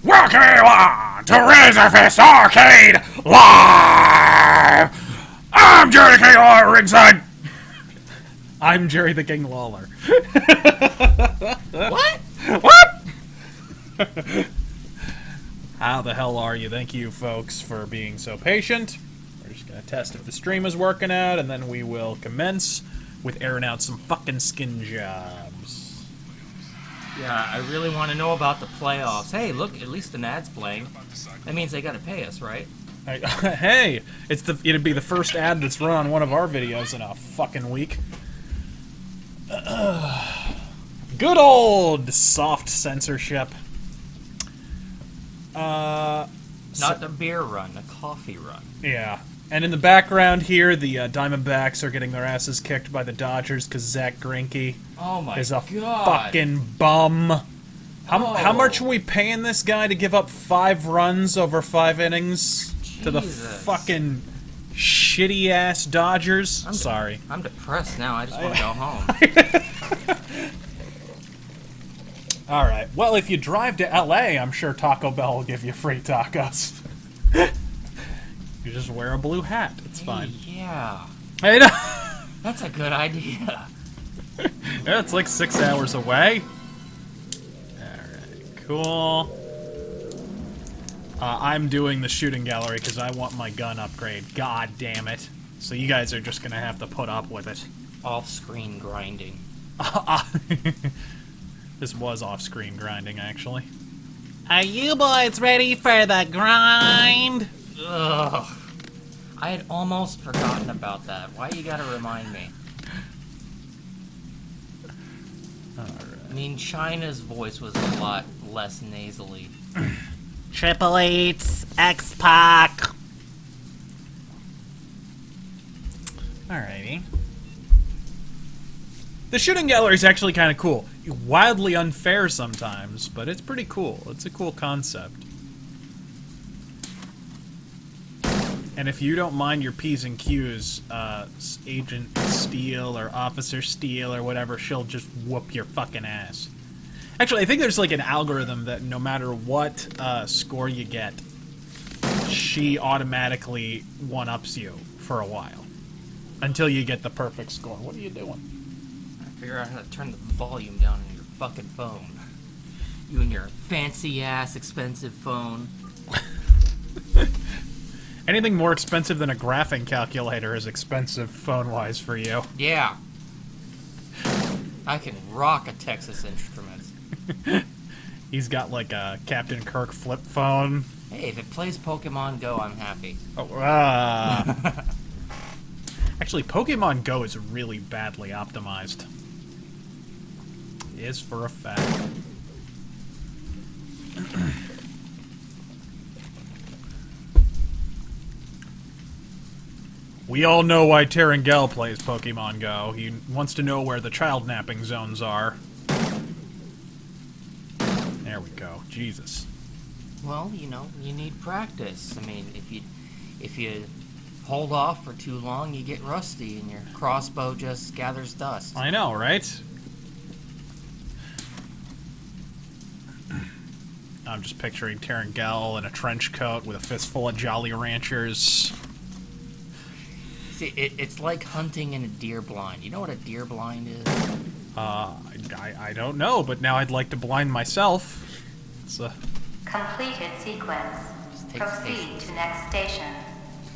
Welcome everyone to RazörFist Arcade Live! I'm Jerry the King Lawler ringside. I'm Jerry the King Lawler. What? What? How the hell are you? Thank you folks for being so patient. We're just gonna test if the stream is working out, and then we will commence with airing out some fucking skin jobs. Yeah, I really want to know about the playoffs. Hey, look, at least an ad's playing. That means they gotta pay us, right? Hey, it'd be the first ad that's run on one of our videos in a fucking week. Good old soft censorship. Not the beer run, the coffee run. Yeah. And in the background here, the Diamondbacks are getting their asses kicked by the Dodgers because Zach Greinke is a fucking bum. How much are we paying this guy to give up 5 runs over 5 innings to the fucking shitty-ass Dodgers? Sorry. I'm depressed now. I just want to go home. Alright. Well, if you drive to LA, I'm sure Taco Bell will give you free tacos. You just wear a blue hat. It's fine. Yeah. Hey, no. That's a good idea. Yeah, it's like 6 hours away. Alright, cool. I'm doing the shooting gallery because I want my gun upgrade. God damn it. So you guys are just gonna have to put up with it. Off-screen grinding. This was off-screen grinding, actually. Are you boys ready for the grind? Ugh. I had almost forgotten about that. Why you gotta remind me? Alright. I mean, China's voice was a lot less nasally. Triple H, X-Pac. Alrighty. The shooting gallery is actually kind of cool. Wildly unfair sometimes, but it's pretty cool. It's a cool concept. And if you don't mind your P's and Q's, Agent Steele or Officer Steele or whatever, she'll just whoop your fucking ass. Actually, I think there's like an algorithm that no matter what score you get, she automatically one-ups you for a while. Until you get the perfect score. What are you doing? Figure out how to turn the volume down on your fucking phone. You and your fancy-ass expensive phone. Anything more expensive than a graphing calculator is expensive phone-wise for you. Yeah. I can rock a Texas Instruments. He's got like a Captain Kirk flip phone. Hey, if it plays Pokemon Go, I'm happy. Oh, Actually, Pokemon Go is really badly optimized. Is for a fact. We all know why Terangel plays Pokemon Go. He wants to know where the child napping zones are. There we go. Jesus. Well, you know, you need practice. I mean, if you hold off for too long, you get rusty and your crossbow just gathers dust. I know, right? I'm just picturing Terangel in a trench coat with a fistful of Jolly Ranchers. See, it's like hunting in a deer blind. You know what a deer blind is? I don't know, but now I'd like to blind myself. Completed sequence. Proceed to next station.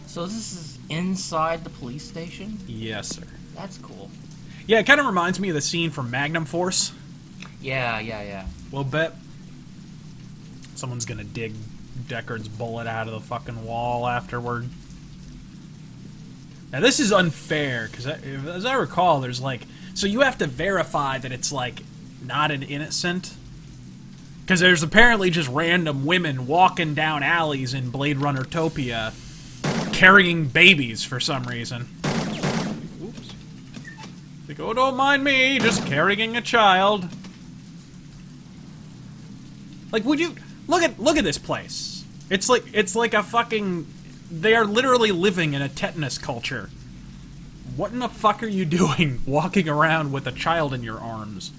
So this is inside the police station? Yes, sir. That's cool. Yeah, it kind of reminds me of the scene from Magnum Force. Yeah. A little bit. Someone's gonna dig Deckard's bullet out of the fucking wall afterward. Now this is unfair, because as I recall, there's like... So you have to verify that it's like, not an innocent... Because there's apparently just random women walking down alleys in Blade Runner Topia carrying babies for some reason. Oops. Like, oh, don't mind me, just carrying a child. Like, would you... Look at this place. It's like a fucking... They are literally living in a tetanus culture. What in the fuck are you doing walking around with a child in your arms?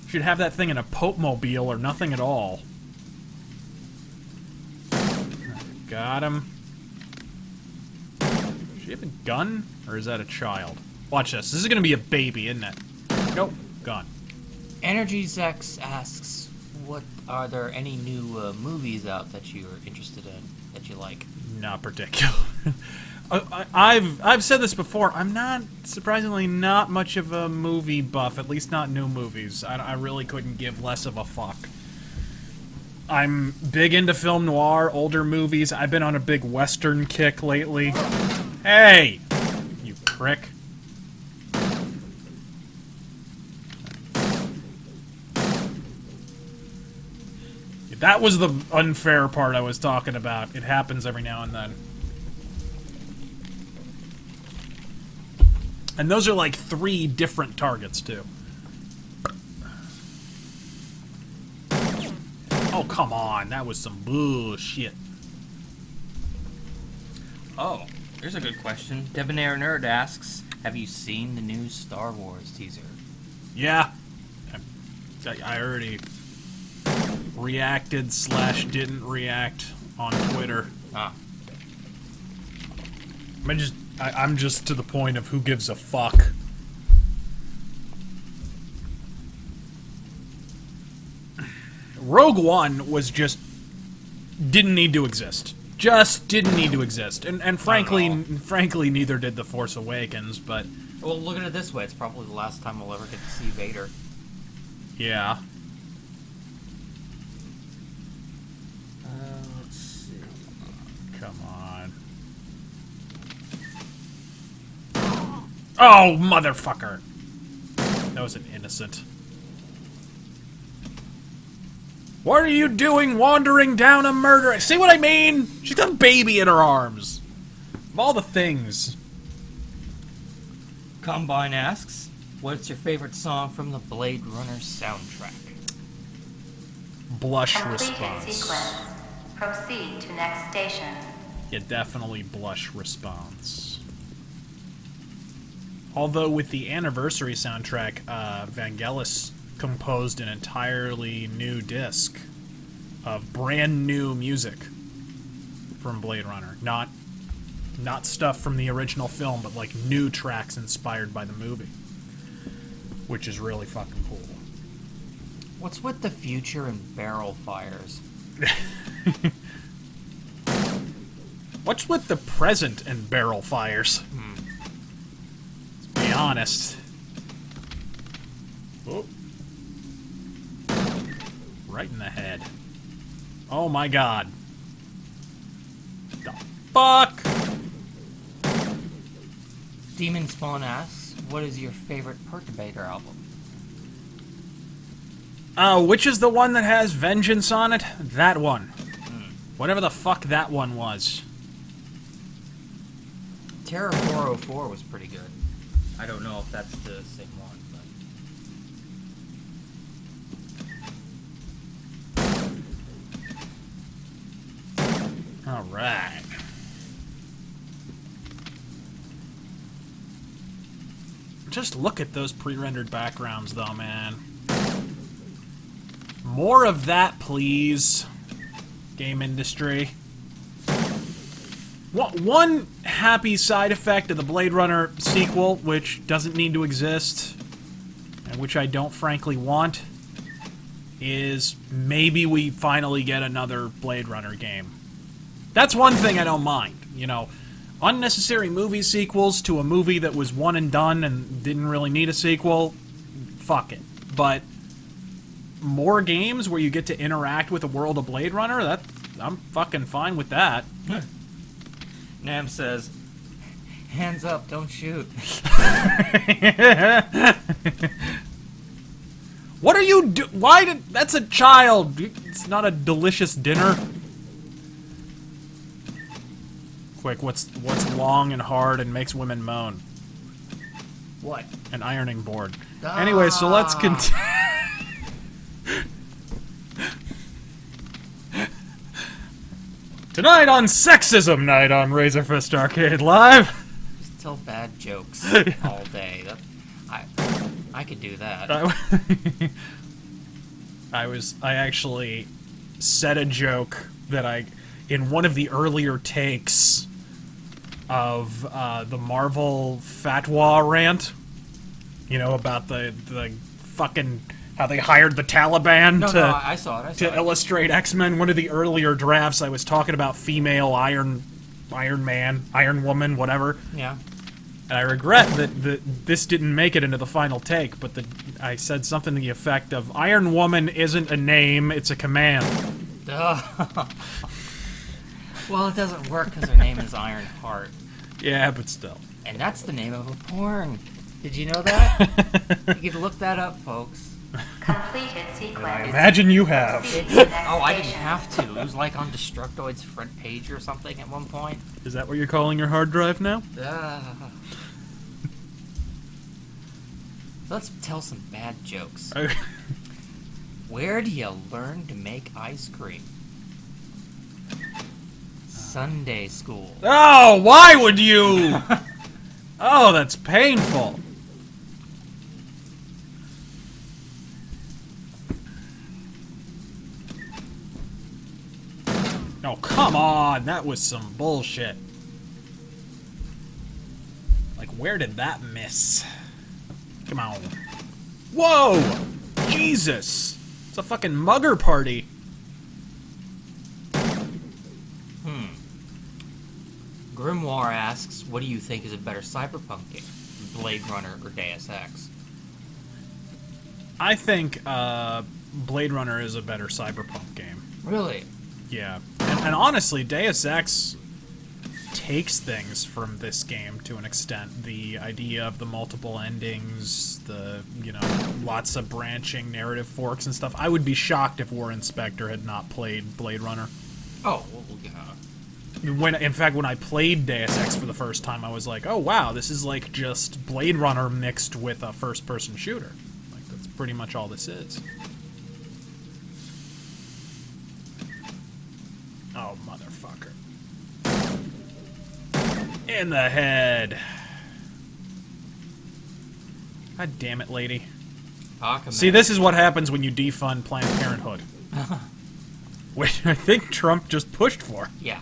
You should have that thing in a Pope-mobile or nothing at all. Got him. Does she have a gun? Or is that a child? Watch this. This is gonna be a baby, isn't it? Nope. Gone. EnergyZex asks, "What are there any new movies out that you're interested in that you like?" Not particular. I've said this before. I'm not, surprisingly, not much of a movie buff. At least not new movies. I really couldn't give less of a fuck. I'm big into film noir, older movies. I've been on a big Western kick lately. Hey! You prick. That was the unfair part I was talking about. It happens every now and then. And those are like 3 different targets, too. Oh, come on. That was some bullshit. Oh, here's a good question. Debonair Nerd asks, "Have you seen the new Star Wars teaser?" Yeah. I already reacted / didn't react on Twitter. Ah. I'm just to the point of who gives a fuck. Rogue One was just didn't need to exist. Just didn't need to exist. And frankly, neither did The Force Awakens, but Well, look at it this way. It's probably the last time we'll ever get to see Vader. yeah. Let's see. Come on. Oh, motherfucker. That was an innocent. What are you doing wandering down a murder? See what I mean? She's got a baby in her arms. Of all the things. Combine asks, "What's your favorite song from the Blade Runner soundtrack?" Blush Completed response. sequence. Proceed to next station. Yeah, definitely blush response. Although with the anniversary soundtrack, Vangelis composed an entirely new disc of brand new music from Blade Runner. Not stuff from the original film, but like new tracks inspired by the movie. Which is really fucking cool. What's with the future and barrel fires? What's with the present and barrel fires? Let's be honest. Oh. Right in the head. Oh my god. The fuck? Demon Spawn asks, "What is your favorite Perturbator album?" Which is the one that has Vengeance on it? That one. Whatever the fuck that one was. Terror 404 was pretty good. I don't know if that's the same one, but... Alright. Just look at those pre-rendered backgrounds, though, man. More of that, please. Game industry. One happy side effect of the Blade Runner sequel, which doesn't need to exist, and which I don't frankly want, is maybe we finally get another Blade Runner game. That's one thing I don't mind, you know. Unnecessary movie sequels to a movie that was one and done and didn't really need a sequel, fuck it. But more games where you get to interact with the world of Blade Runner, I'm fucking fine with that. Nam says, "Hands up, don't shoot." What are you that's a child. It's not a delicious dinner. Quick, what's long and hard and makes women moan? What? An ironing board. Anyway, so let's continue. Tonight on Sexism Night on RazörFist Arcade Live. Just tell bad jokes all day. I could do that. I actually said a joke that in one of the earlier takes of the Marvel fatwa rant. You know, about the fucking how they hired the Taliban No, to no, I saw it. to illustrate X-Men. One of the earlier drafts, I was talking about female Iron Man, Iron Woman, whatever. Yeah. And I regret that this didn't make it into the final take, but I said something to the effect of, Iron Woman isn't a name, it's a command. Well, it doesn't work because her name is Iron Heart. Yeah, but still. And that's the name of a porn. Did you know that? You can look that up, folks. Completed sequence. Imagine you have. Proceed to next Oh, I didn't station. have to. It was like on Destructoid's front page or something at one point. Is that what you're calling your hard drive now? Let's tell some bad jokes. Okay. Where do you learn to make ice cream? Sunday school. Oh, why would you? Oh, that's painful. Oh, come on. That was some bullshit. Like, where did that miss? Come on. Whoa! Jesus! It's a fucking mugger party. Grimoire asks, what do you think is a better cyberpunk game? Blade Runner or Deus Ex? I think Blade Runner is a better cyberpunk game. Really? Yeah. And honestly, Deus Ex takes things from this game to an extent. The idea of the multiple endings, the, you know, lots of branching narrative forks and stuff. I would be shocked if Warren Spector had not played Blade Runner. Oh, well, yeah. In fact, when I played Deus Ex for the first time, I was like, oh wow, this is like just Blade Runner mixed with a first-person shooter. Like, that's pretty much all this is. Oh, motherfucker. In the head. God damn it, lady. Aquaman. See, this is what happens when you defund Planned Parenthood. Which I think Trump just pushed for. Yeah.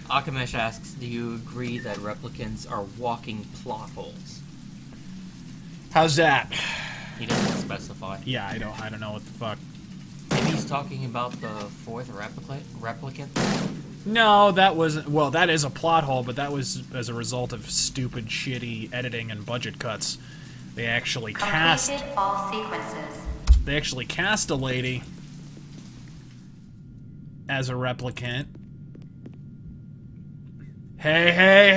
Akamesh asks, do you agree that replicants are walking plot holes? How's that? He doesn't specify. Yeah, I don't know what the fuck. Maybe he's talking about the fourth replicant? No, that wasn't. Well, that is a plot hole, but that was as a result of stupid, shitty editing and budget cuts. They actually cast. Completed all sequences. They actually cast a lady as a replicant. Hey, hey,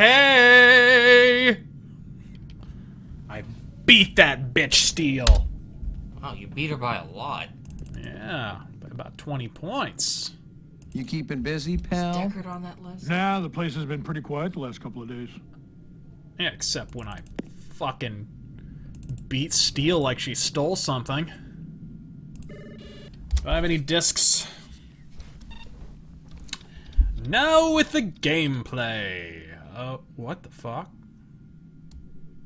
hey! I beat that bitch Steel. Oh, you beat her by a lot. Yeah, by about 20 points. You keeping busy, Is pal? Deckard on that list? Yeah, the place has been pretty quiet the last couple of days. Yeah, except when I fucking beat Steel like she stole something. Do I have any discs? Now with the gameplay. What the fuck?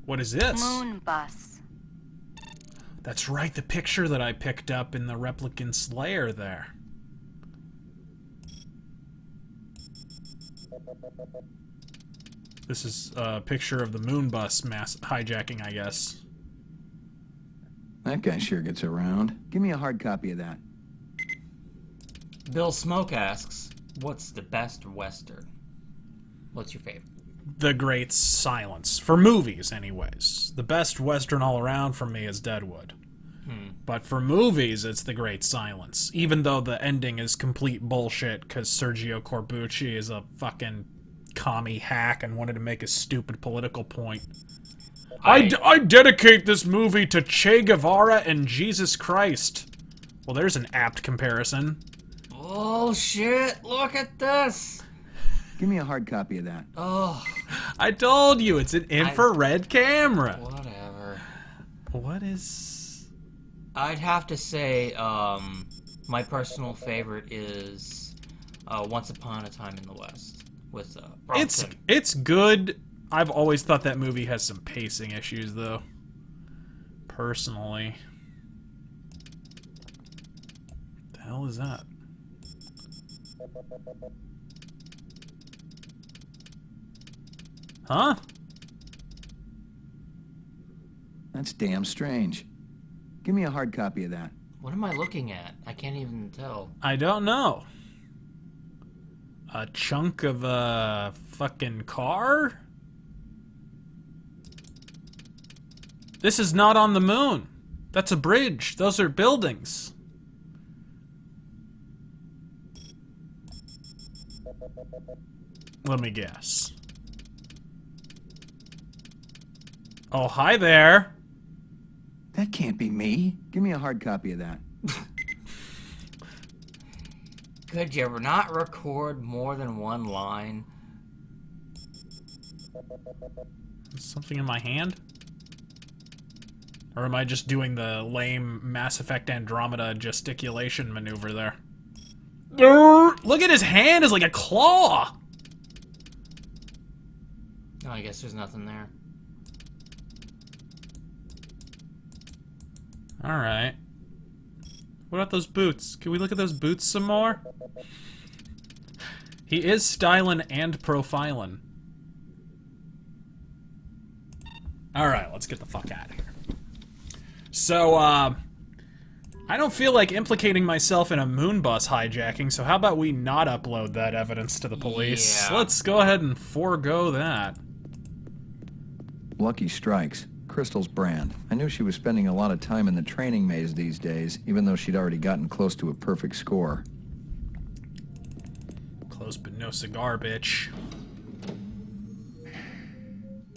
What is this? Moon bus. That's right, the picture that I picked up in the replicant's lair there. This is a picture of the moon bus mass hijacking, I guess. That guy sure gets around. Give me a hard copy of that. Bill Smoke asks, what's the best Western? What's your favorite? The Great Silence. For movies, anyways. The best Western all around for me is Deadwood. But for movies, it's The Great Silence. Even though the ending is complete bullshit because Sergio Corbucci is a fucking commie hack and wanted to make a stupid political point. I dedicate this movie to Che Guevara and Jesus Christ. Well, there's an apt comparison. Oh shit, look at this! Give me a hard copy of that. Oh, I told you, it's an infrared camera. whatever. What is... I'd have to say, my personal favorite is Once Upon a Time in the West with Bronson. It's good. I've always thought that movie has some pacing issues, though. Personally. The hell is that? Huh? That's damn strange. Give me a hard copy of that. What am I looking at? I can't even tell. I don't know. A chunk of a fucking car? This is not on the moon. That's a bridge. Those are buildings. Let me guess. Oh, hi there. That can't be me. Give me a hard copy of that. Could you not record more than one line? Is something in my hand? Or am I just doing the lame Mass Effect Andromeda gesticulation maneuver there? Look at his hand, it's like a claw! Oh, I guess there's nothing there. Alright. What about those boots? Can we look at those boots some more? He is stylin' and profilin'. Alright, let's get the fuck out of here. So, I don't feel like implicating myself in a moon bus hijacking, so how about we not upload that evidence to the police? Yeah. Let's go ahead and forego that. Lucky Strikes. Crystal's brand. I knew she was spending a lot of time in the training maze these days, even though she'd already gotten close to a perfect score. Close but no cigar, bitch.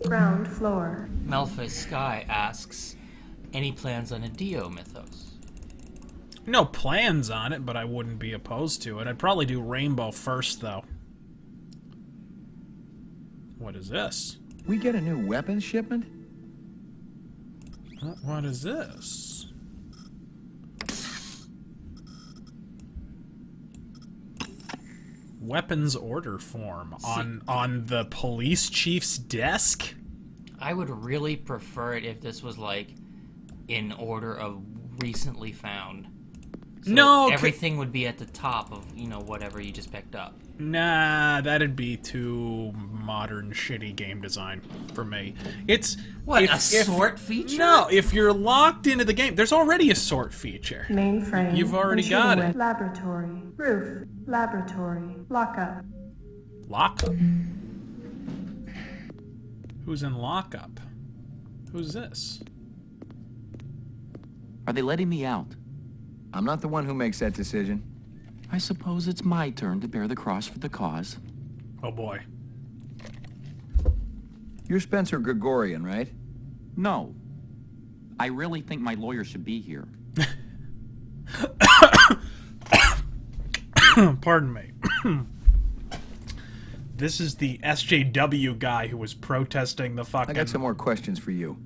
Ground floor. Malphite Sky asks, any plans on a Dio mythos? No plans on it, but I wouldn't be opposed to it. I'd probably do Rainbow first, though. What is this? We get a new weapons shipment? What is this? Weapons order form on the police chief's desk? I would really prefer it if this was like in order of recently found. So No, everything would be at the top of, you know, whatever you just picked up. Nah, that'd be too modern, shitty game design for me. It's What, a sort feature? No, if you're locked into the game, there's already a sort feature. Mainframe. You've already got it. Laboratory. Roof. Laboratory. Lockup. Lockup? Who's in lockup? Who's this? Are they letting me out? I'm not the one who makes that decision. I suppose it's my turn to bear the cross for the cause. Oh boy. You're Spencer Gregorian, right? No. I really think my lawyer should be here. Pardon me. This is the SJW guy who was protesting the fucking... I got some more questions for you.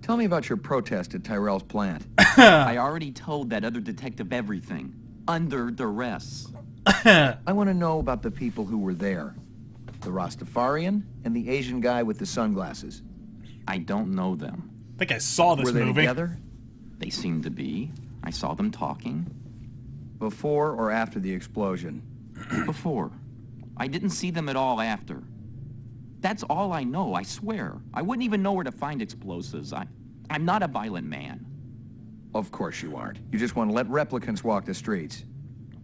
Tell me about your protest at Tyrell's plant. I already told that other detective everything. Under duress. I want to know about the people who were there. The Rastafarian and the Asian guy with the sunglasses. I don't know them. I think I saw this Were they movie. together? They seem to be. I saw them talking. Before or after the explosion? Before. I didn't see them at all after. That's all I know, I swear. I wouldn't even know where to find explosives. I'm not a violent man. Of course you aren't. You just want to let replicants walk the streets.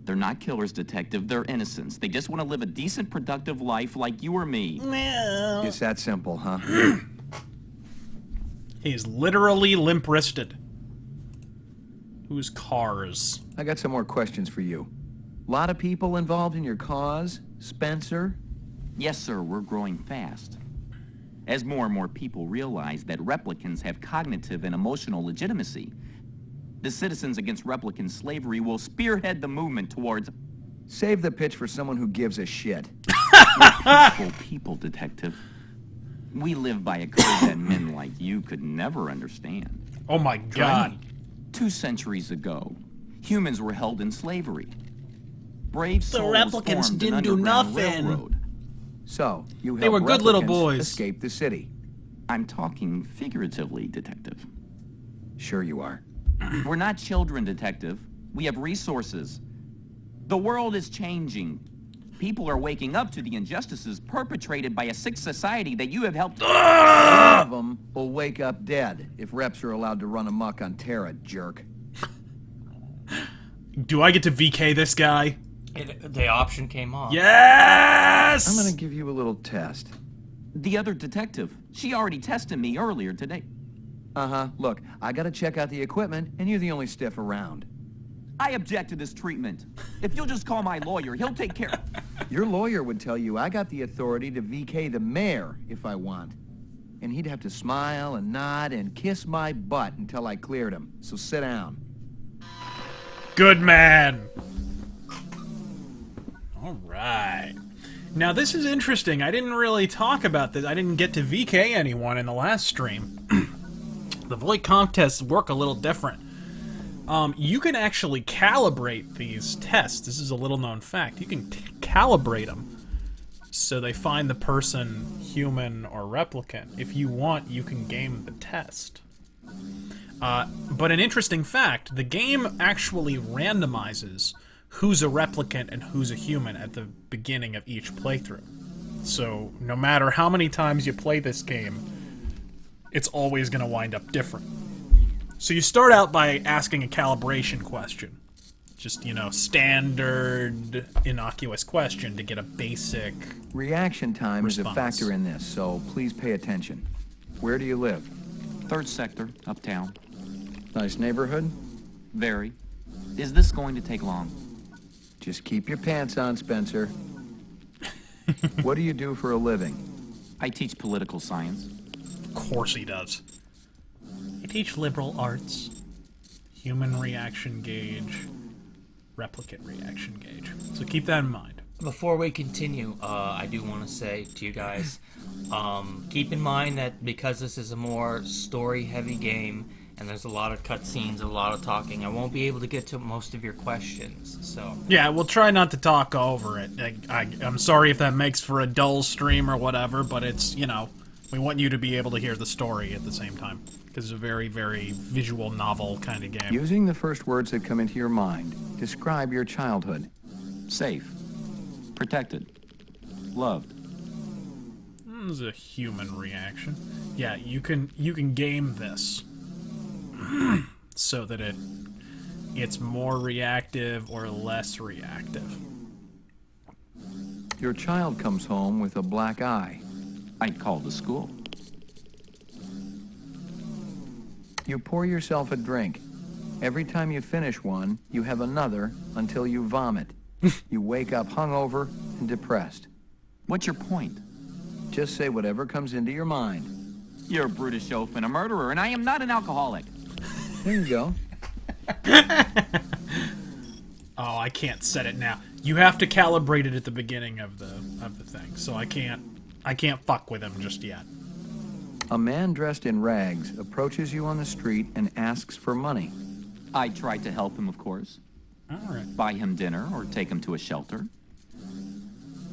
They're not killers, detective. They're innocents. They just want to live a decent, productive life like you or me. It's that simple, huh? He's literally limp-wristed. Who's Cars? I got some more questions for you. Lot of people involved in your cause, Spencer? Yes, sir, we're growing fast. As more and more people realize that replicants have cognitive and emotional legitimacy, the Citizens Against Replicant Slavery will spearhead the movement towards Save the pitch for someone who gives a shit. peaceful people, detective. We live by a code that men like you could never understand. Oh my god. 2 centuries ago, humans were held in slavery. Brave souls replicants formed didn't an do underground nothing. railroad. So, you They were helped good little replicants boys. escape the city. I'm talking figuratively, detective. Sure you are. We're not children, detective. We have resources. The world is changing. People are waking up to the injustices perpetrated by a sick society that you have helped. One of them will wake up dead if reps are allowed to run amok on Terra, jerk. Do I get to VK this guy? The option came off. Yes! I'm gonna give you a little test. The other detective, she already tested me earlier today. Uh-huh. Look, I gotta check out the equipment, and you're the only stiff around. I object to this treatment. If you'll just call my lawyer, he'll take care of it. Your lawyer would tell you I got the authority to VK the mayor if I want. And he'd have to smile and nod and kiss my butt until I cleared him. So sit down. Good man. All right. Now, this is interesting. I didn't really talk about this. I didn't get to VK anyone in the last stream. The void contests work a little different. You can actually calibrate these tests. This is a little-known fact. You can calibrate them so they find the person human or replicant. If you want, you can game the test. But an interesting fact, the game actually randomizes who's a replicant and who's a human at the beginning of each playthrough. So no matter how many times you play this game, it's always going to wind up different. So you start out by asking a calibration question. Just, you know, standard, innocuous question to get a basic Reaction time is a response. factor in this, so please pay attention. Where do you live? 3rd sector, uptown. Nice neighborhood? Very. Is this going to take long? Just keep your pants on, Spencer. What do you do for a living? I teach political science. Of course he does. You teach liberal arts, human reaction gauge, replicant reaction gauge. So keep that in mind. Before we continue, I do want to say to you guys, keep in mind that because this is a more story-heavy game, and there's a lot of cutscenes, a lot of talking, I won't be able to get to most of your questions, so... Yeah, we'll try not to talk over it. I'm sorry if that makes for a dull stream or whatever, but it's, you know, we want you to be able to hear the story at the same time. Because it's a very, very visual novel kind of game. Using the first words that come into your mind, describe your childhood. Safe. Protected. Loved. This is a human reaction. Yeah, you can game this so that it's more reactive or less reactive. Your child comes home with a black eye. I'd call the school. You pour yourself a drink. Every time you finish one, you have another until you vomit. You wake up hungover and depressed. What's your point? Just say whatever comes into your mind. You're a brutish oaf and a murderer, and I am not an alcoholic. There you go. Oh, I can't set it now. You have to calibrate it at the beginning of the thing, so I can't fuck with him just yet. A man dressed in rags approaches you on the street and asks for money. I tried to help him, of course. All right. Buy him dinner or take him to a shelter.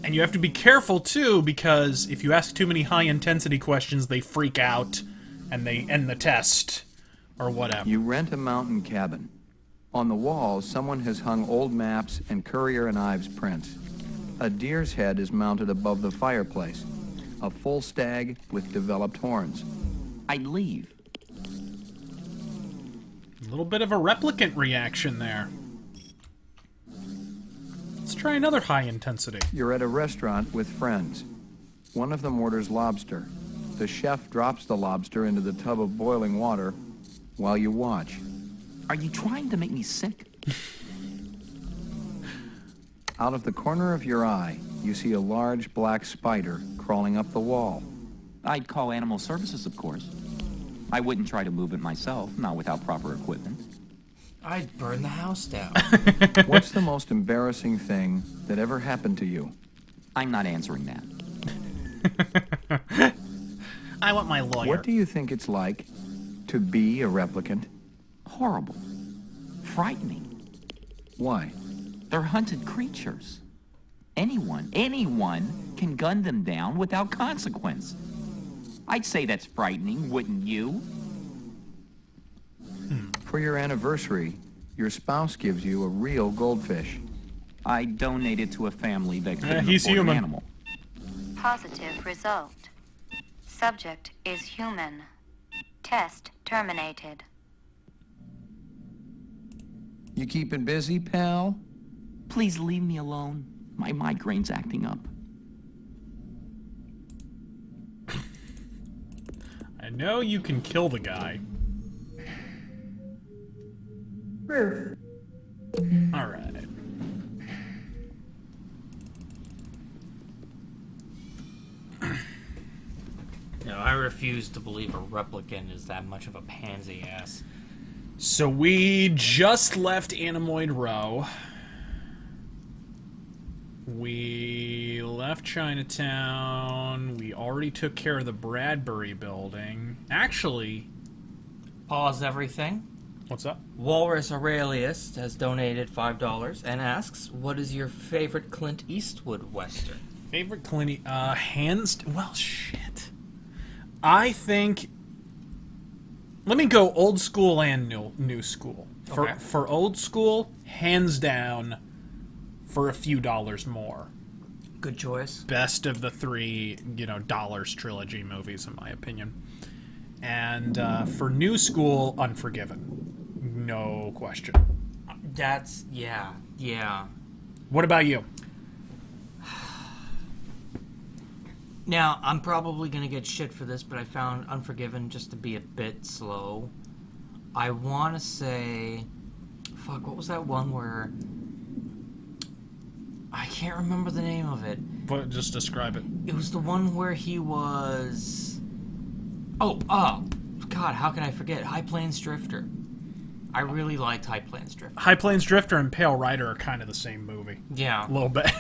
And you have to be careful, too, because if you ask too many high-intensity questions, they freak out, and they end the test, or whatever. You rent a mountain cabin. On the walls, someone has hung old maps and Currier and Ives prints. A deer's head is mounted above the fireplace. A full stag with developed horns. I'd leave. A little bit of a replicant reaction there. Let's try another high-intensity. You're at a restaurant with friends. One of them orders lobster. The chef drops the lobster into the tub of boiling water while you watch. Are you trying to make me sick? Out of the corner of your eye, you see a large black spider crawling up the wall. I'd call animal services, of course. I wouldn't try to move it myself, not without proper equipment. I'd burn the house down. What's the most embarrassing thing that ever happened to you? I'm not answering that. I want my lawyer. What do you think it's like to be a replicant? Horrible. Frightening. Why? They're hunted creatures. Anyone can gun them down without consequence. I'd say that's frightening, wouldn't you? For your anniversary, your spouse gives you a real goldfish. I donated to a family that couldn't he's afford human. an animal. Positive result. Subject is human. Test terminated. You keeping busy, pal? Please leave me alone. My migraine's acting up. I know you can kill the guy. Roof. Alright. No, I refuse to believe a replicant is that much of a pansy ass. So we just left Animoid Row. We left Chinatown. We already took care of the Bradbury building. Actually, Pause everything. what's up? Walrus Aurelius has donated $5 and asks, what is your favorite Clint Eastwood Western? Favorite Clint? Well, shit. I think. Let me go old school and new school. Okay. For old school, hands down, for a few dollars more. Good choice. Best of the three, dollars trilogy movies, in my opinion. And for new school, Unforgiven. No question. That's, yeah. What about you? Now, I'm probably going to get shit for this, but I found Unforgiven just to be a bit slow. I want to say... Fuck, what was that one where... I can't remember the name of it. But just describe it. It was the one where he was... Oh, God, how can I forget? High Plains Drifter. I really liked High Plains Drifter. High Plains Drifter and Pale Rider are kind of the same movie. Yeah. A little bit.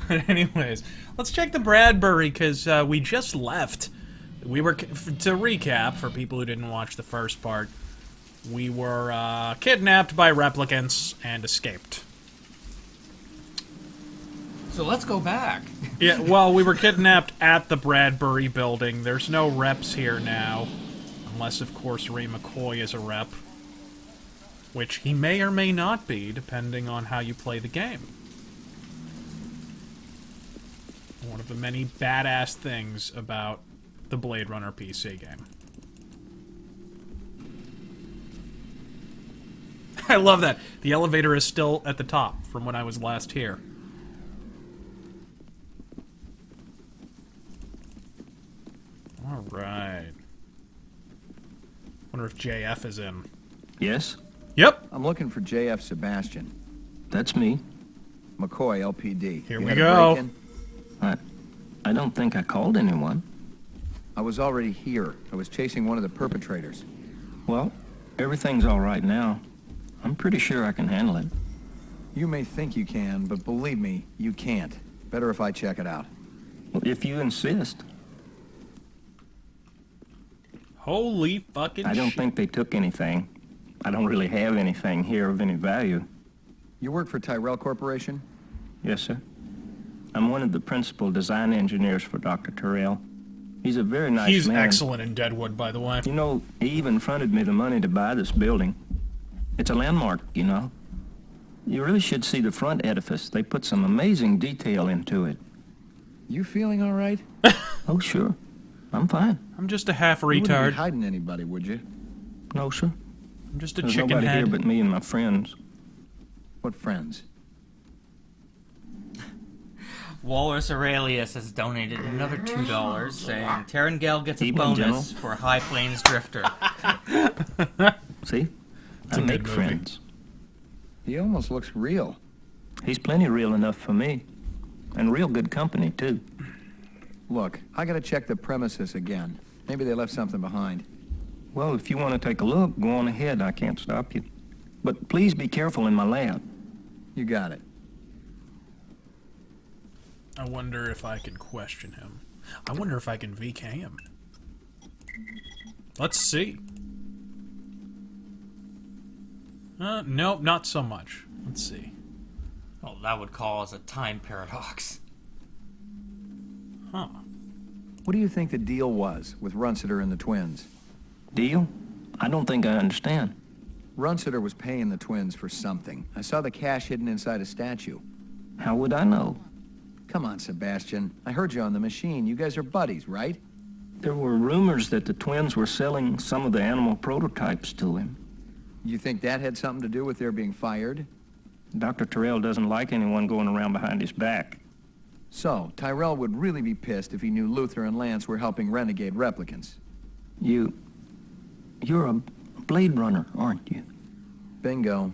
But anyways, let's check the Bradbury, because we just left. We were, to recap, for people who didn't watch the first part, we were kidnapped by replicants and escaped. So let's go back. Yeah, well, we were kidnapped at the Bradbury building. There's no reps here now. Unless, of course, Ray McCoy is a rep. Which he may or may not be, depending on how you play the game. One of the many badass things about the Blade Runner PC game. I love that. The elevator is still at the top from when I was last here. Alright. Wonder if JF is in. Yes, Yep. I'm looking for JF Sebastian. that's me. McCoy, LPD. Here You we had a go. break-in? I don't think I called anyone. I was already here. I was chasing one of the perpetrators. Well, everything's all right now. I'm pretty sure I can handle it. You may think you can, but believe me, you can't. Better if I check it out. Well, if you insist. Holy fucking I don't shit. think they took anything. I don't really have anything here of any value. You work for Tyrell Corporation? Yes, sir. I'm one of the principal design engineers for Dr. Terrell. He's a very nice He's man. excellent in Deadwood, by the way. You know, he even fronted me the money to buy this building. It's a landmark, you know. You really should see the front edifice. They put some amazing detail into it. You feeling all right? Oh, sure. I'm fine. I'm just a half You wouldn't be retard. hiding anybody, would you? No, sir. I'm just a There's chicken nobody here head. but me and my friends. What friends? Walrus Aurelius has donated another $2, saying Terrangel gets a Evening, bonus General. for High Plains Drifter. See? a I good make movie. friends. He almost looks real. He's plenty real enough for me. And real good company, too. Look, I gotta check the premises again. Maybe they left something behind. Well, if you want to take a look, go on ahead. I can't stop you. But please be careful in my lab. You got it. I wonder if I can question him. I wonder if I can VK him. Let's see. Nope, not so much. Let's see. Well, that would cause a time paradox. Huh. What do you think the deal was with Runsiter and the twins? Deal? I don't think I understand. Runsiter was paying the twins for something. I saw the cash hidden inside a statue. How would I know? Come on, Sebastian. I heard you on the machine. You guys are buddies, right? There were rumors that the twins were selling some of the animal prototypes to him. You think that had something to do with their being fired? Dr. Terrell doesn't like anyone going around behind his back. So, Tyrell would really be pissed if he knew Luther and Lance were helping renegade replicants. You're a Blade Runner, aren't you? Bingo.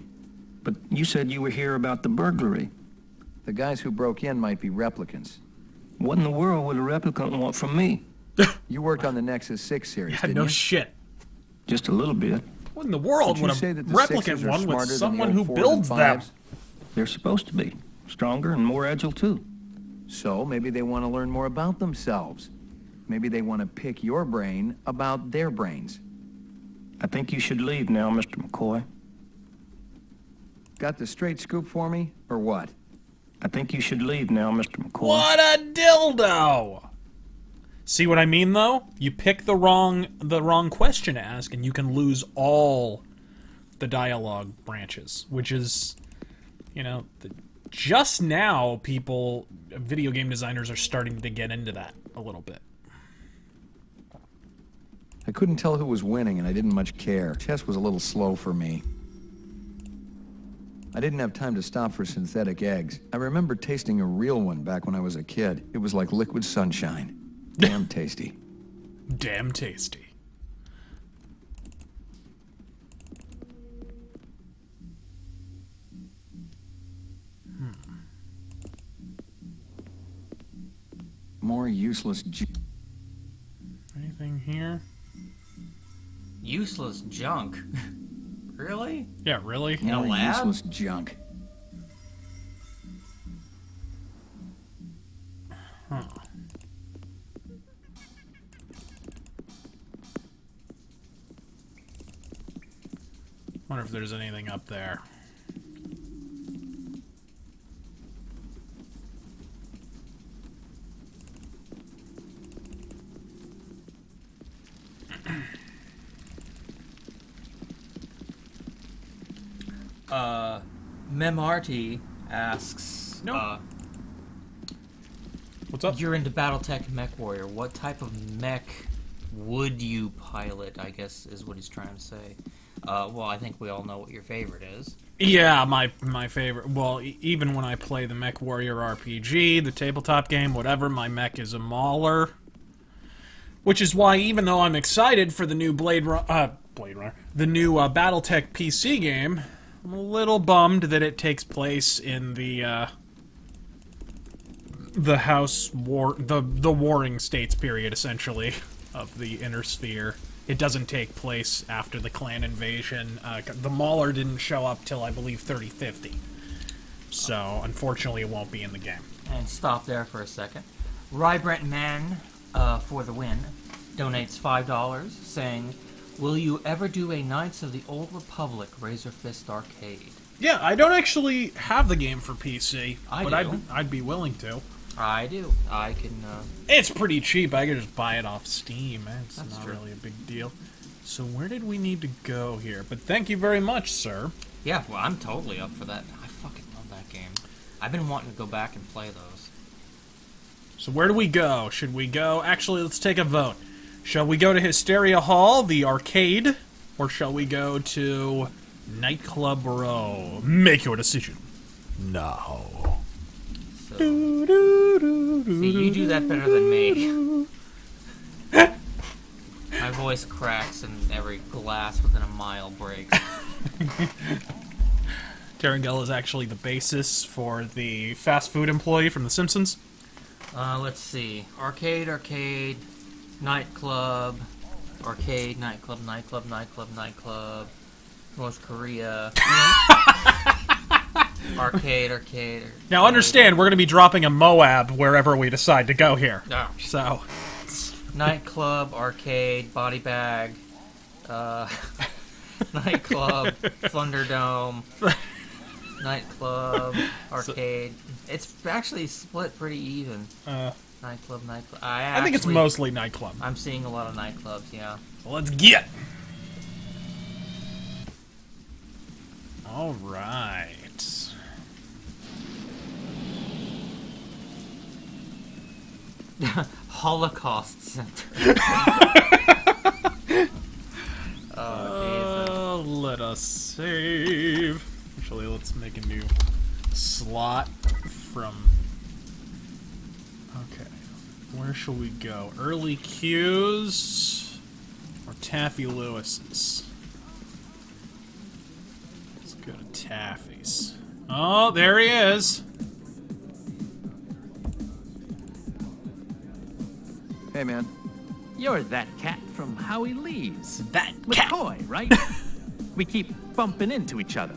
But you said you were here about the burglary. The guys who broke in might be replicants. What in the world would a replicant want from me? You worked on the Nexus 6 series, Yeah, didn't no you? shit. Just a little bit. What in the world Did would you a say that the replicant Sixers are one with smarter than the someone old who 4s and builds them? 5s? They're supposed to be. Stronger and more agile, too. So, maybe they want to learn more about themselves. Maybe they want to pick your brain about their brains. I think you should leave now, Mr. McCoy. Got the straight scoop for me, or what? I think you should leave now, Mr. McCoy. What a dildo! See what I mean, though? You pick the wrong question to ask, and you can lose all the dialogue branches, which is, you know, just now video game designers are starting to get into that a little bit. I couldn't tell who was winning, and I didn't much care. Chess was a little slow for me. I didn't have time to stop for synthetic eggs. I remember tasting a real one back when I was a kid. It was like liquid sunshine. Damn tasty. Damn tasty. More useless Anything here? Useless junk. Really? Yeah, really? In a more lab? useless junk. Huh. Wonder if there's anything up there. Memarty asks, No. What's up? you're into Battletech Mech Warrior. What type of mech would you pilot, I guess, is what he's trying to say. Well, I think we all know what your favorite is. Yeah, my favorite. Well, even when I play the Mech Warrior RPG, the tabletop game, whatever, my mech is a Mauler. Which is why, even though I'm excited for the new Blade Runner, the new BattleTech PC game, I'm a little bummed that it takes place in the Warring States period, essentially, of the Inner Sphere. It doesn't take place after the clan invasion. The Mauler didn't show up till, I believe, 3050. So, unfortunately, it won't be in the game. And stop there for a second. Rybrent Man, for the win, donates $5, saying, will you ever do a Knights of the Old Republic RazörFist arcade? Yeah, I don't actually have the game for PC, but do. I'd be willing to. I do. I can, It's pretty cheap. I could just buy it off Steam. It's That's not true. really a big deal. So where did we need to go here? But thank you very much, sir. yeah, well, I'm totally up for that. I fucking love that game. I've been wanting to go back and play those. So where do we go? Should we go? Actually, let's take a vote. Shall we go to Hysteria Hall, the arcade, or shall we go to Nightclub Row? Make your decision now. So, see, you do that better than me. My voice cracks and every glass within a mile breaks. Terengel is actually the basis for the fast food employee from The Simpsons. Let's see. Arcade, nightclub, arcade, nightclub, North Korea. Arcade. Now understand, we're going to be dropping a Moab wherever we decide to go here. Oh. So, Nightclub, arcade, body bag, nightclub, Thunderdome, nightclub, arcade. It's actually split pretty even. Nightclub. I think it's mostly nightclub. I'm seeing a lot of nightclubs, yeah. So let's get. All right. Holocaust Center. Let us save. Actually, let's make a new slot from... Okay. Where shall we go? Early Q's or Taffy Lewis's? Let's go to Taffy's. Oh, there he is. Hey, man. You're that cat from Howie Lee's. That cat. McCoy, right? We keep bumping into each other.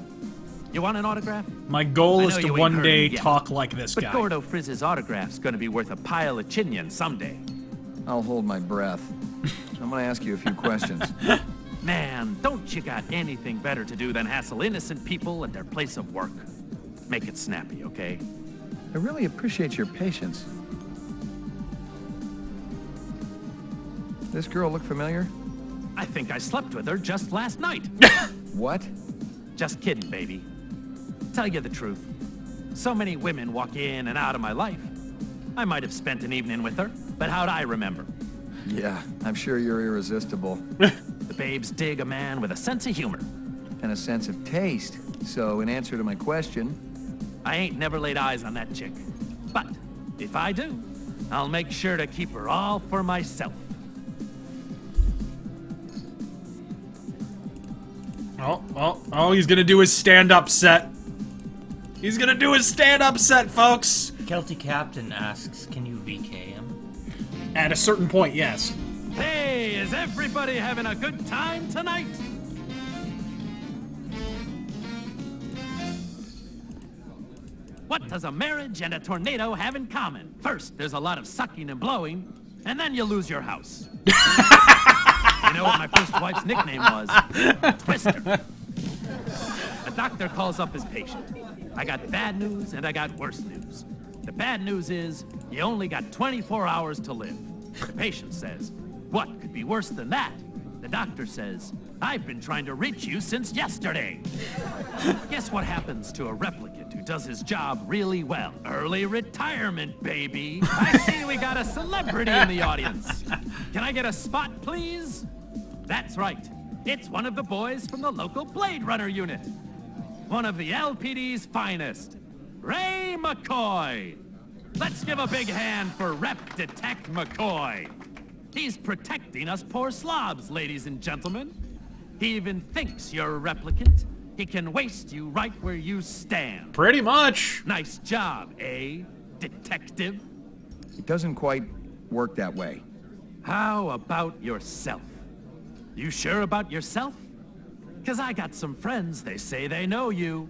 You want an autograph? My goal I is know to you ain't one heard day him yet, talk like this But guy. Gordo Frizz's autograph's gonna be worth a pile of chinion someday. I'll hold my breath. I'm gonna ask you a few questions. Man, don't you got anything better to do than hassle innocent people at their place of work? Make it snappy, okay? I really appreciate your patience. This girl look familiar? I think I slept with her just last night. What? Just kidding, baby. Tell you the truth. So many women walk in and out of my life. I might have spent an evening with her, but how'd I remember? Yeah, I'm sure you're irresistible. The babes dig a man with a sense of humor. And a sense of taste. So, in answer to my question, I ain't never laid eyes on that chick. But if I do, I'll make sure to keep her all for myself. Oh, he's gonna do his stand-up set. He's gonna do his stand-up set, folks! Kelty Captain asks, can you VK him? At a certain point, yes. Hey, is everybody having a good time tonight? What does a marriage and a tornado have in common? First, there's a lot of sucking and blowing, and then you lose your house. You know what my first wife's nickname was? Twister. A doctor calls up his patient. I got bad news and I got worse news. The bad news is you only got 24 hours to live. The patient says, what could be worse than that? The doctor says, I've been trying to reach you since yesterday. Guess what happens to a replicant who does his job really well? Early retirement, baby. I see we got a celebrity in the audience. Can I get a spot, please? That's right. It's one of the boys from the local Blade Runner unit. One of the LPD's finest, Ray McCoy. Let's give a big hand for Rep Detect McCoy. He's protecting us poor slobs, ladies and gentlemen. He even thinks you're a replicant. He can waste you right where you stand. Pretty much. Nice job, eh, detective? it doesn't quite work that way. How about yourself? You sure about yourself? 'Cause I got some friends, they say they know you.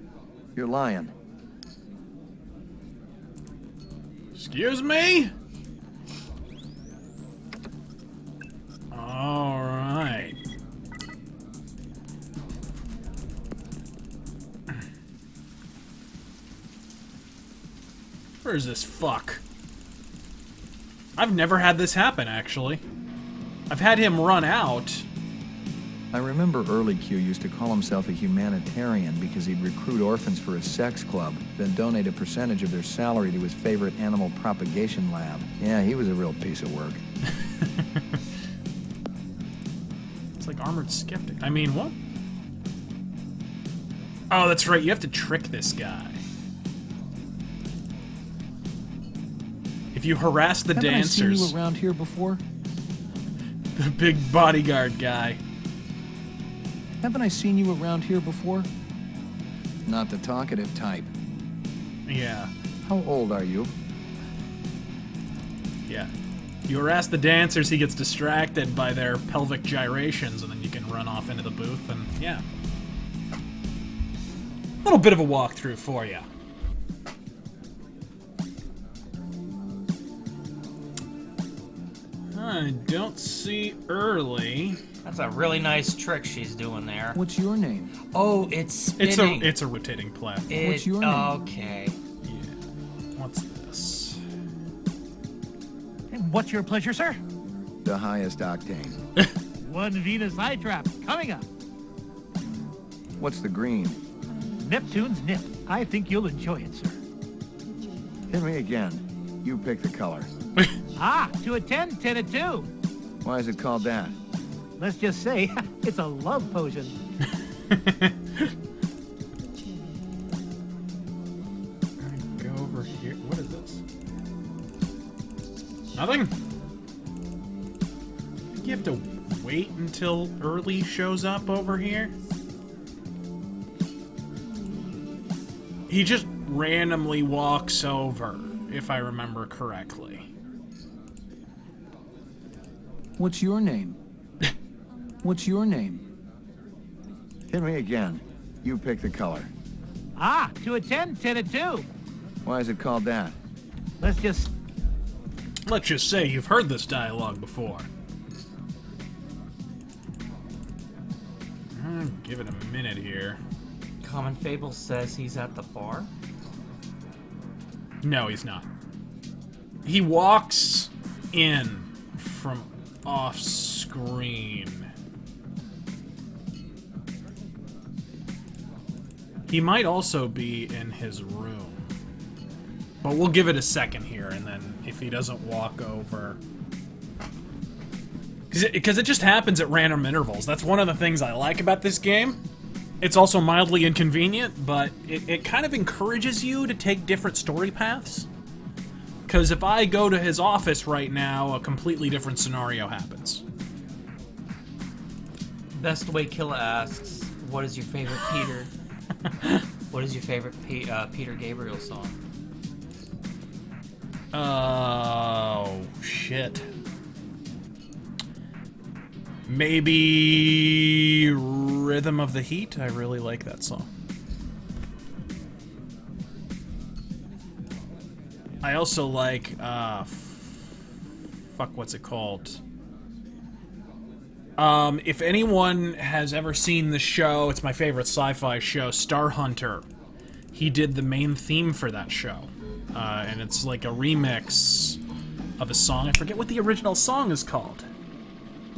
You're lying. Excuse me? All right. Where's this fuck? I've never had this happen, actually. I've had him run out. I remember early Q used to call himself a humanitarian because he'd recruit orphans for his sex club, then donate a percentage of their salary to his favorite animal propagation lab. Yeah, he was a real piece of work. It's like Armored Skeptic. I mean, what? Oh, that's right. You have to trick this guy. If you harass the Haven't dancers... I seen you around here before? The big bodyguard guy. Haven't I seen you around here before? Not the talkative type. Yeah. How old are you? Yeah. You harass the dancers, he gets distracted by their pelvic gyrations, and then you can run off into the booth, and yeah. A little bit of a walkthrough for you. I don't see Early. That's a really nice trick she's doing there. What's your name? Oh, it's spinning. It's a rotating platform. What's your name? Okay. Yeah. What's this? And what's your pleasure, sir? The highest octane. One Venus eye trap coming up. What's the green? Neptune's nip. I think you'll enjoy it, sir. Hit me again. You pick the color. To a 10, 10 a 2. Why is it called that? Let's just say it's a love potion. Go over here. What is this? Nothing? You have to wait until Early shows up over here? He just randomly walks over, if I remember correctly. What's your name? What's your name? Hit me again. You pick the color. To a 10, 10 a 2. Why is it called that? Let's just say you've heard this dialogue before. Give it a minute here. Common Fable says he's at the bar. No, he's not. He walks in from off screen. He might also be in his room. But we'll give it a second here, and then if he doesn't walk over... Because it just happens at random intervals. That's one of the things I like about this game. It's also mildly inconvenient, but it kind of encourages you to take different story paths. Because if I go to his office right now, a completely different scenario happens. Best Way Killa asks, what is your favorite Peter? What is your favorite Peter Gabriel song? Oh, shit. Maybe Rhythm of the Heat? I really like that song. I also like, fuck, what's it called? If anyone has ever seen the show, it's my favorite sci-fi show, Star Hunter. He did the main theme for that show. And it's like a remix of a song. I forget what the original song is called.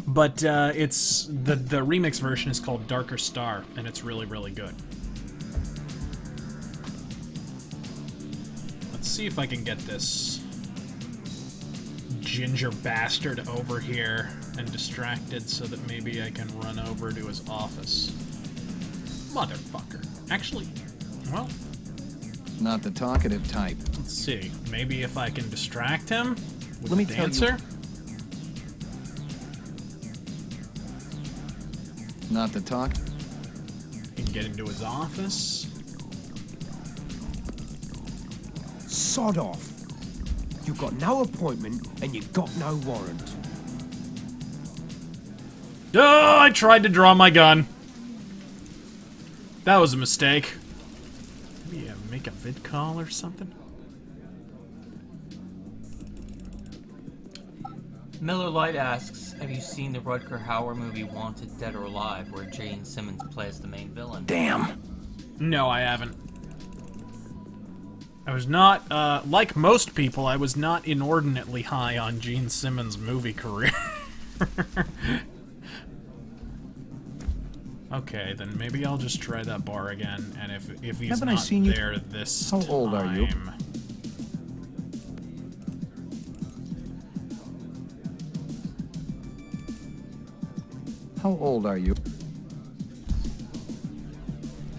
But it's the remix version is called Darker Star, and it's really, really good. Let's see if I can get this ginger bastard over here and distracted so that maybe I can run over to his office. Motherfucker. Actually, well... Not the talkative type. Let's see. Maybe if I can distract him with Let me the tell dancer? Not the talk. Can get into his office. Sod off. You got no appointment and you got no warrant. Oh, I tried to draw my gun. That was a mistake. Maybe make a vid call or something? Miller Light asks, have you seen the Rutger Hauer movie Wanted Dead or Alive, where Gene Simmons plays the main villain? Damn. No, I haven't. I was not, like most people, I was not inordinately high on Gene Simmons' movie career. Okay, then maybe I'll just try that bar again, and if he's Haven't I not seen you? there this How old are you? time- How old are you?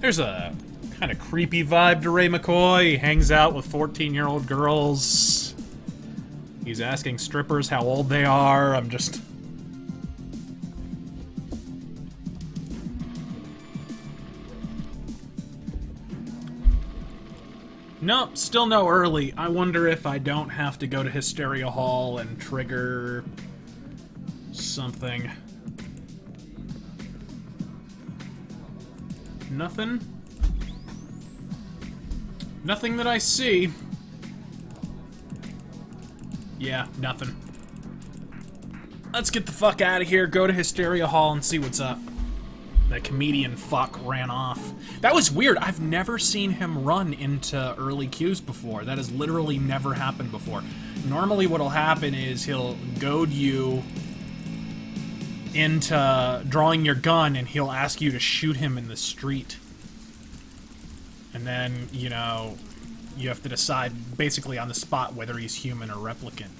There's a kind of creepy vibe to Ray McCoy. He hangs out with 14-year-old girls. He's asking strippers how old they are. I'm just... Nope, still no early. I wonder if I don't have to go to Hysteria Hall and trigger something. Nothing? Nothing that I see. Yeah, nothing. Let's get the fuck out of here, go to Hysteria Hall and see what's up. That comedian fuck ran off. That was weird. I've never seen him run into early queues before. That has literally never happened before. Normally what'll happen is he'll goad you into drawing your gun and he'll ask you to shoot him in the street. And then, you know, you have to decide basically on the spot whether he's human or replicant.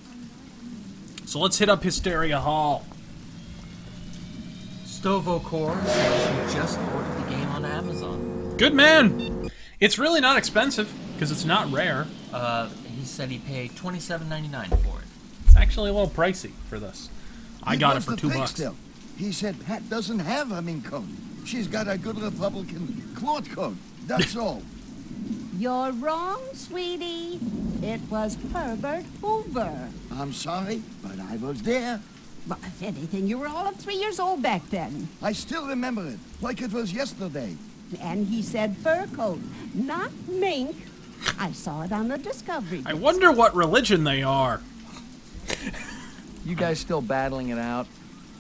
So let's hit up Hysteria Hall. Stovocore says he just ordered the game on Amazon. Good man. It's really not expensive because it's not rare. He said he paid $27.99 for it. It's actually a little pricey for this. I got it for $2. Still. He said Pat doesn't have a mink coat. She's got a good Republican cloth coat. That's all. You're wrong, sweetie. It was Herbert Hoover. I'm sorry, but I was there. But if anything, you were all of 3 years old back then. I still remember it, like it was yesterday. And he said fur coat, not mink. I saw it on the Discovery. I wonder what religion they are. You guys still battling it out?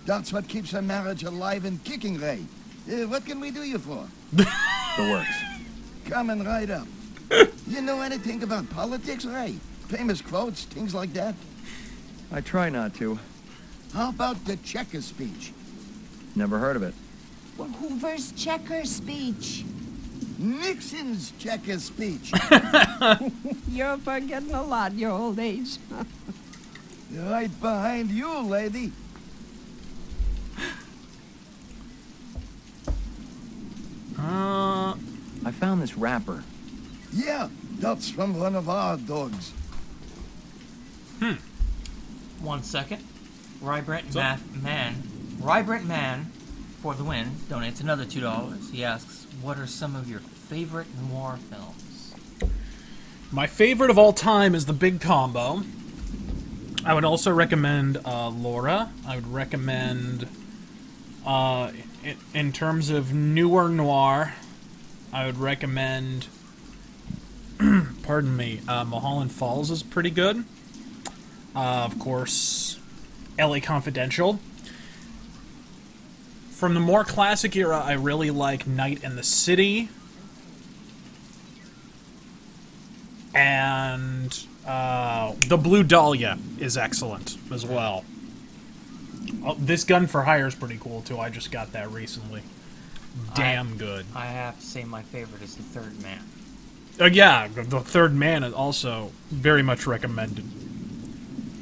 That's what keeps a marriage alive and kicking, Ray. What can we do you for? The works. Coming right up. You know anything about politics, Ray? Famous quotes, things like that? I try not to. How about the checker speech? Never heard of it. Well, Hoover's checker speech. Nixon's checker speech. You're forgetting a lot your old age. Right behind you, lady. I found this wrapper. Yeah, that's from one of our dogs. 1 second. Rybrent Man, for the win, donates another $2. He asks, what are some of your favorite noir films? My favorite of all time is The Big Combo. I would also recommend Laura. I would recommend, in terms of newer noir, I would recommend, pardon me, Mulholland Falls is pretty good. Of course, LA Confidential. From the more classic era, I really like Night in the City. And The Blue Dahlia is excellent as well. Oh, This Gun for Hire is pretty cool too. I just got that recently. Damn good. I have to say my favorite is The Third Man. Yeah, The Third Man is also very much recommended.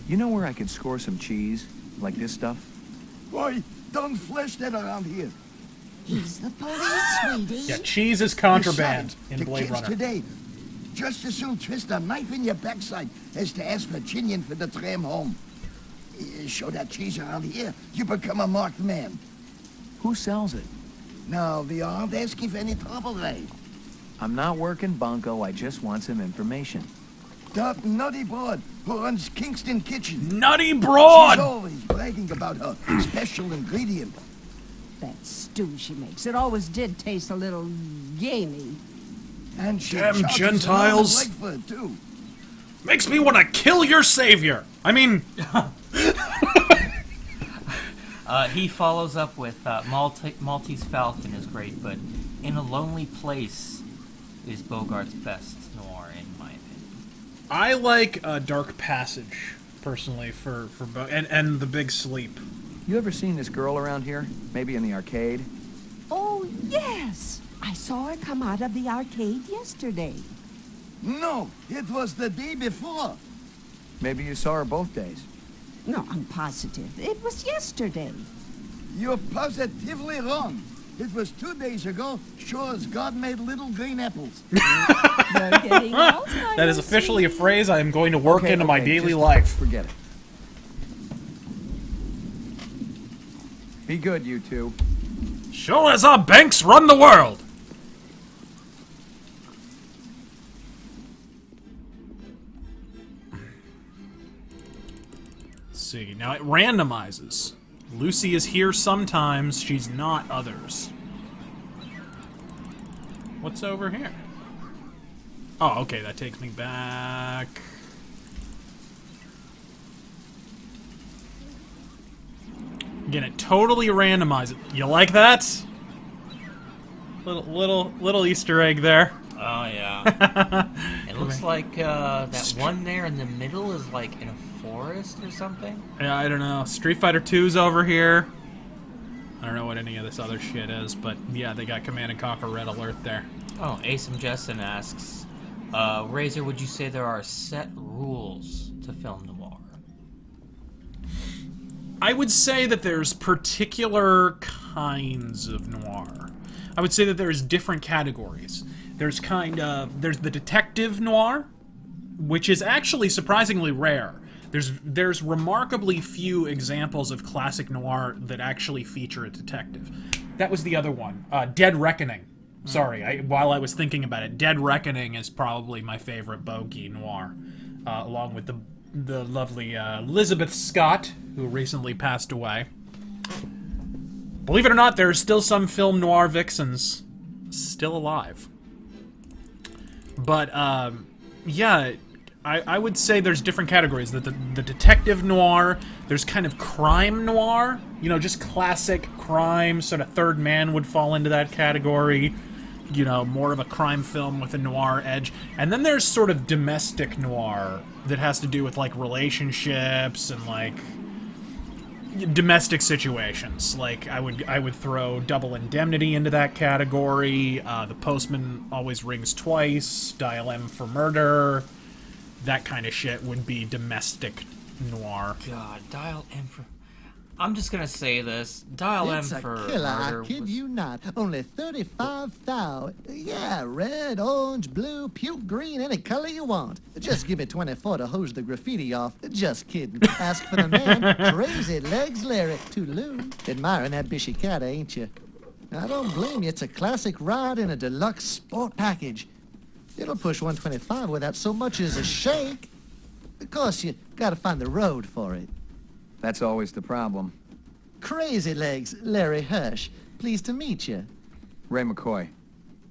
You know where I could score some cheese? Like this stuff? Boy, don't flash that around here. He's the police, sweetie. Yeah, cheese is contraband in the Blade kids Runner. Today, just as soon twist a knife in your backside as to ask Virginian for the tram home. Show that cheese around here, you become a marked man. Who sells it? Now, we aren't asking for any trouble, Ray. I'm not working bunco, I just want some information. That nutty broad who runs Kingston Kitchen. Nutty broad! She's always bragging about her special ingredient. That stew she makes, it always did taste a little gamey. And she Damn charges Gentiles. an arm and leg for it, too. Makes me want to kill your savior! I mean... He follows up with Maltese Falcon is great, but In a Lonely Place is Bogart's best noir, in my opinion. I like Dark Passage, personally, and The Big Sleep. You ever seen this girl around here? Maybe in the arcade? Oh, yes. I saw her come out of the arcade yesterday. No, it was the day before. Maybe you saw her both days. No, I'm positive. It was yesterday. You're positively wrong. It was 2 days ago, sure as God made little green apples. You're getting Alzheimer's. That is officially a phrase I am going to work into my daily just life. Forget it. Be good, you two. Show as our banks run the world! Let's see, now it randomizes. Lucy is here sometimes, she's not others. What's over here? Oh, okay, that takes me back. Again, it totally randomizes. You like that? Little Easter egg there. Oh, yeah. It looks like that one there in the middle is like in a forest or something. Yeah, I don't know. Street Fighter 2's over here. I don't know what any of this other shit is, but yeah, they got Command & Conquer Red Alert there. Oh, Asum Jessen asks, Razor, would you say there are set rules to film noir? I would say that there's particular kinds of noir. I would say that there's different categories. There's the detective noir, which is actually surprisingly rare. There's remarkably few examples of classic noir that actually feature a detective. That was the other one. Dead Reckoning. Sorry, while I was thinking about it, Dead Reckoning is probably my favorite bogey noir, along with the lovely Elizabeth Scott, who recently passed away. Believe it or not, there are still some film noir vixens still alive. But, yeah, I would say there's different categories. The detective noir, there's kind of crime noir, you know, just classic crime, sort of Third Man would fall into that category. You know, more of a crime film with a noir edge. And then there's sort of domestic noir that has to do with, like, relationships and, like, domestic situations. Like, I would throw Double Indemnity into that category. The Postman Always Rings Twice, Dial M for Murder. That kind of shit would be domestic noir. God, Dial M for... I'm just gonna say this. Dial M It's a for killer, Murder I kid was... you not. Only 35,000. Yeah, red, orange, blue, puke green, any color you want. Just give me 24 to hose the graffiti off. Just kidding. Ask for the man. Crazy Legs Larry. Toodaloo. Admiring that bishy cat, ain't you? I don't blame you. It's a classic ride in a deluxe sport package. It'll push 125 without so much as a shake. Of course, you gotta find the road for it. That's always the problem. Crazy Legs, Larry Hirsch. Pleased to meet you. Ray McCoy.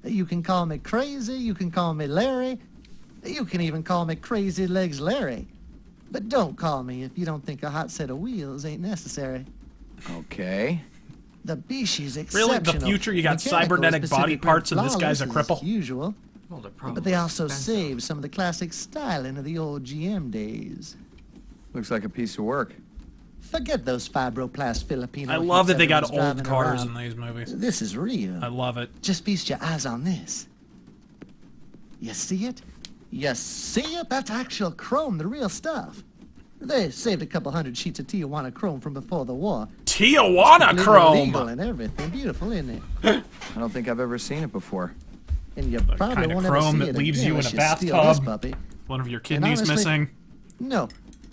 You can call me Crazy, you can call me Larry. You can even call me Crazy Legs Larry. But don't call me if you don't think a hot set of wheels ain't necessary. Okay. The Bishy's exceptional. Really? The future, you got Mechanical, cybernetic body specific parts and this guy's a flawless cripple? as usual. Well, they're probably But they also expensive. saved some of the classic styling of the old GM days. Looks like a piece of work. Forget those fibroplast Filipino I love that they got everyone's old driving cars around. in these movies. This is real. I love it. Just feast your eyes on this. You see it? You see it? That's actual chrome, the real stuff. They saved a couple hundred sheets of Tijuana chrome from before the war. Tijuana Completely chrome! legal and everything. Beautiful, isn't it? I don't think I've ever seen it before. And you The probably kind of won't ever chrome see that it leaves again you in a unless steal this bathtub. puppy. One of your And kidneys honestly, missing. No.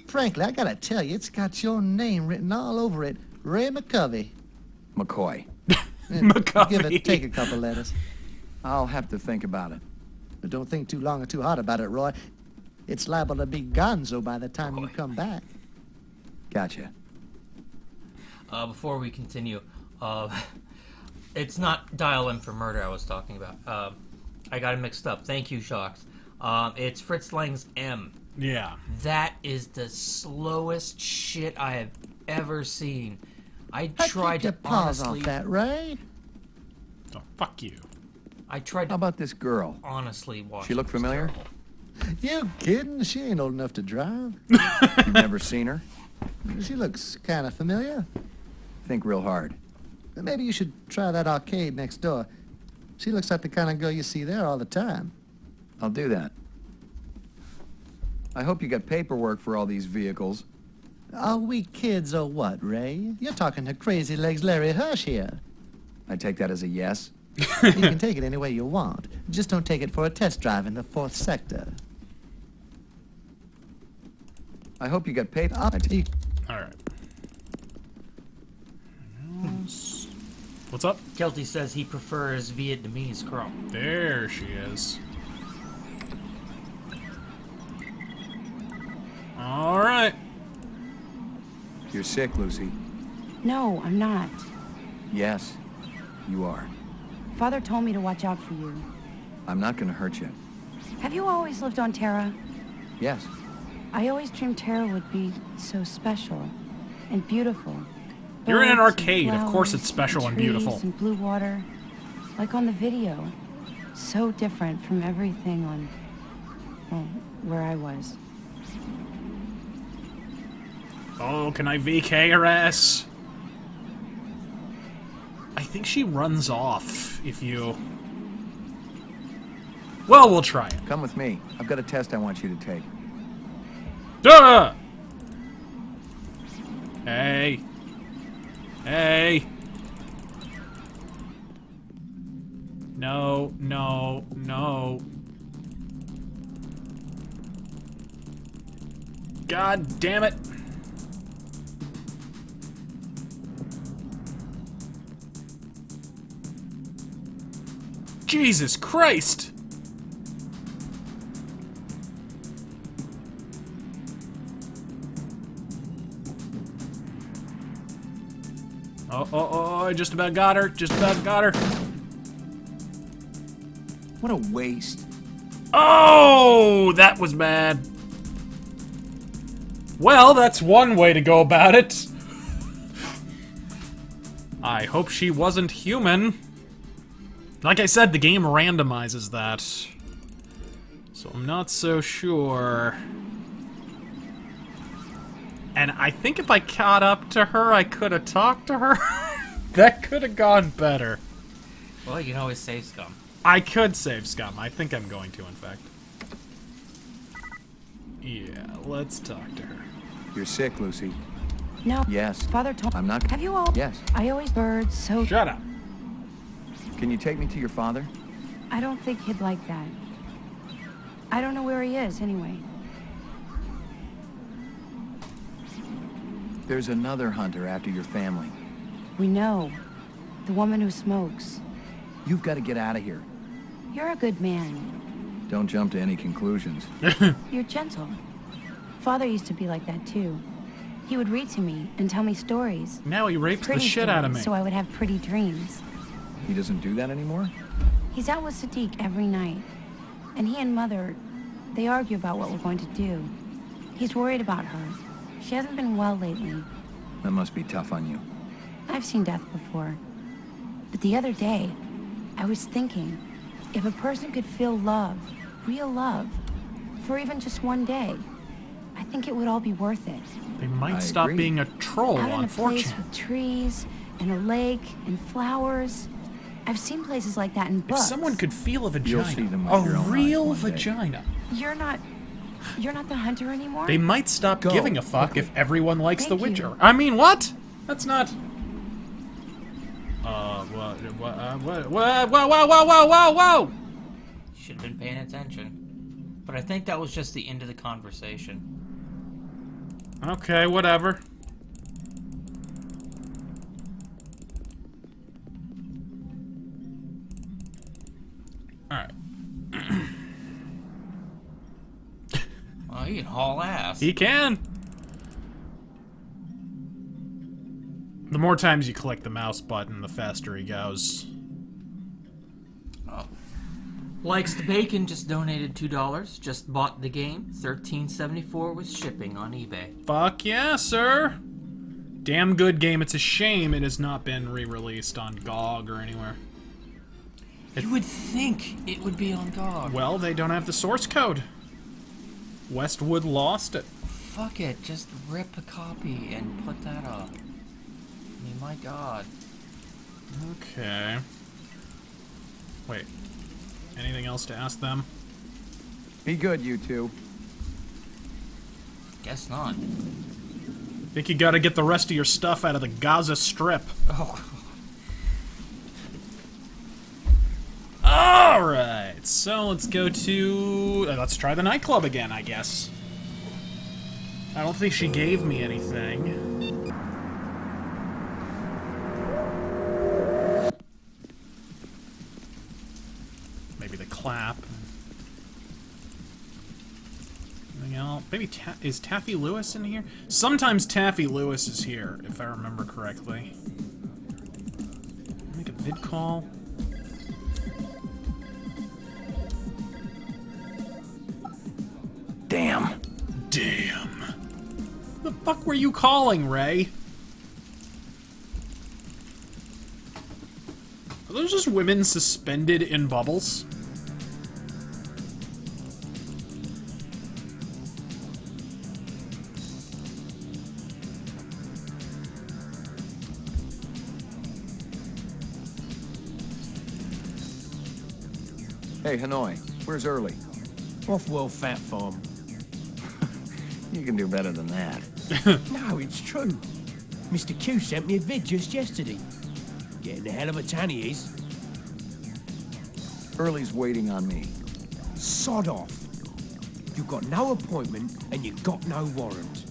Frankly, I gotta tell you, it's got your name written all over it. Ray McCovey. McCoy. McCovey. Take a couple letters. I'll have to think about it. But don't think too long or too hard about it, Roy. It's liable to be gonzo by the time you come back. Gotcha. Before we continue, it's not Dial M for Murder I was talking about. I got it mixed up. Thank you, Shocks. It's Fritz Lang's M. Yeah. That is the slowest shit I have ever seen. I I'd tried keep your to paws honestly... off that, Ray. Oh, fuck you. I tried How to about this girl? honestly watch She look it. It was familiar? terrible. You kidding? She ain't old enough to drive. You've never seen her? She looks kind of familiar. Think real hard. Maybe you should try that arcade next door. She looks like the kind of girl you see there all the time. I'll do that. I hope you got paperwork for all these vehicles. Are we kids or what, Ray? You're talking to Crazy Legs Larry Hirsch here. I take that as a yes. You can take it any way you want. Just don't take it for a test drive in the 4th sector. I hope you got paper. Alright. What's up? Kelty says he prefers Vietnamese chrome. There she is. Alright. You're sick, Lucy. No, I'm not. Yes, you are. Father told me to watch out for you. I'm not gonna hurt you. Have you always lived on Terra? Yes. I always dreamed Terra would be so special and beautiful. You're in an Birds and arcade. Of course flowers it's special and trees beautiful. And blue water, like on the video. So different from everything on, well, where I was. Oh, can I VK her ass? I think she runs off if you... Well, we'll try it. Come with me. I've got a test I want you to take. Duh! Hey. Hey! No, no, no. God damn it! Jesus Christ! Oh, I just about got her. Just about got her. What a waste. Oh, that was bad. Well, that's one way to go about it. I hope she wasn't human. Like I said, the game randomizes that. So I'm not so sure. And I think if I caught up to her, I could have talked to her. That could have gone better. Well, you can always save Scum. I could save Scum. I think I'm going to, in fact. Yeah, let's talk to her. You're sick, Lucy. No. Yes. Father told. I'm not. Have you all? Yes. I always heard so. Shut up. Can you take me to your father? I don't think he'd like that. I don't know where he is, anyway. There's another hunter after your family. We know. The woman who smokes. You've got to get out of here. You're a good man. Don't jump to any conclusions. You're gentle. Father used to be like that, too. He would read to me and tell me stories. Now he rapes the Pretty shit out of me. stories, so I would have pretty dreams. He doesn't do that anymore? He's out with Sadiq every night. And he and Mother, they argue about what we're going to do. He's worried about her. She hasn't been well lately. That must be tough on you. I've seen death before. But the other day, I was thinking, if a person could feel love, real love, for even just one day, I think it would all be worth it. They might stop being a troll Out in on a place 4chan. with trees, and a lake, and flowers. I've seen places like that in If books. someone could feel a You'll see vagina, them with a your own eyes real one day. vagina, You're not the hunter anymore? they might stop Go. giving a fuck if everyone likes The Thank you. Witcher. I mean, what? That's not... Whoa! Should have been paying attention. But I think that was just the end of the conversation. Okay, whatever. Alright. Oh, he can haul ass. He can! The more times you click the mouse button, the faster he goes. Oh. Likes the Bacon just donated $2. Just bought the game. $13.74 with shipping on eBay. Fuck yeah, sir! Damn good game. It's a shame it has not been re-released on GOG or anywhere. You would think it would be on GOG. Well, they don't have the source code. Westwood lost it. Fuck it, just rip a copy and put that up. I mean, my god. Okay. Wait. Anything else to ask them? Be good, you two. Guess not. Think you gotta get the rest of your stuff out of the Gaza Strip. Oh. Alright, so let's go to... let's try the nightclub again, I guess. I don't think she gave me anything. Maybe the clap. Anything else? Maybe is Taffy Lewis in here? Sometimes Taffy Lewis is here, if I remember correctly. Make a vid call. Damn. Damn. The fuck were you calling, Ray? Are those just women suspended in bubbles? Hey, Hanoi, where's Early? Off-world fat farm. You can do better than that. No, it's true. Mr. Q sent me a vid just yesterday. Getting a hell of a tan he is. Early's waiting on me. Sod off. You got no appointment and you got no warrant.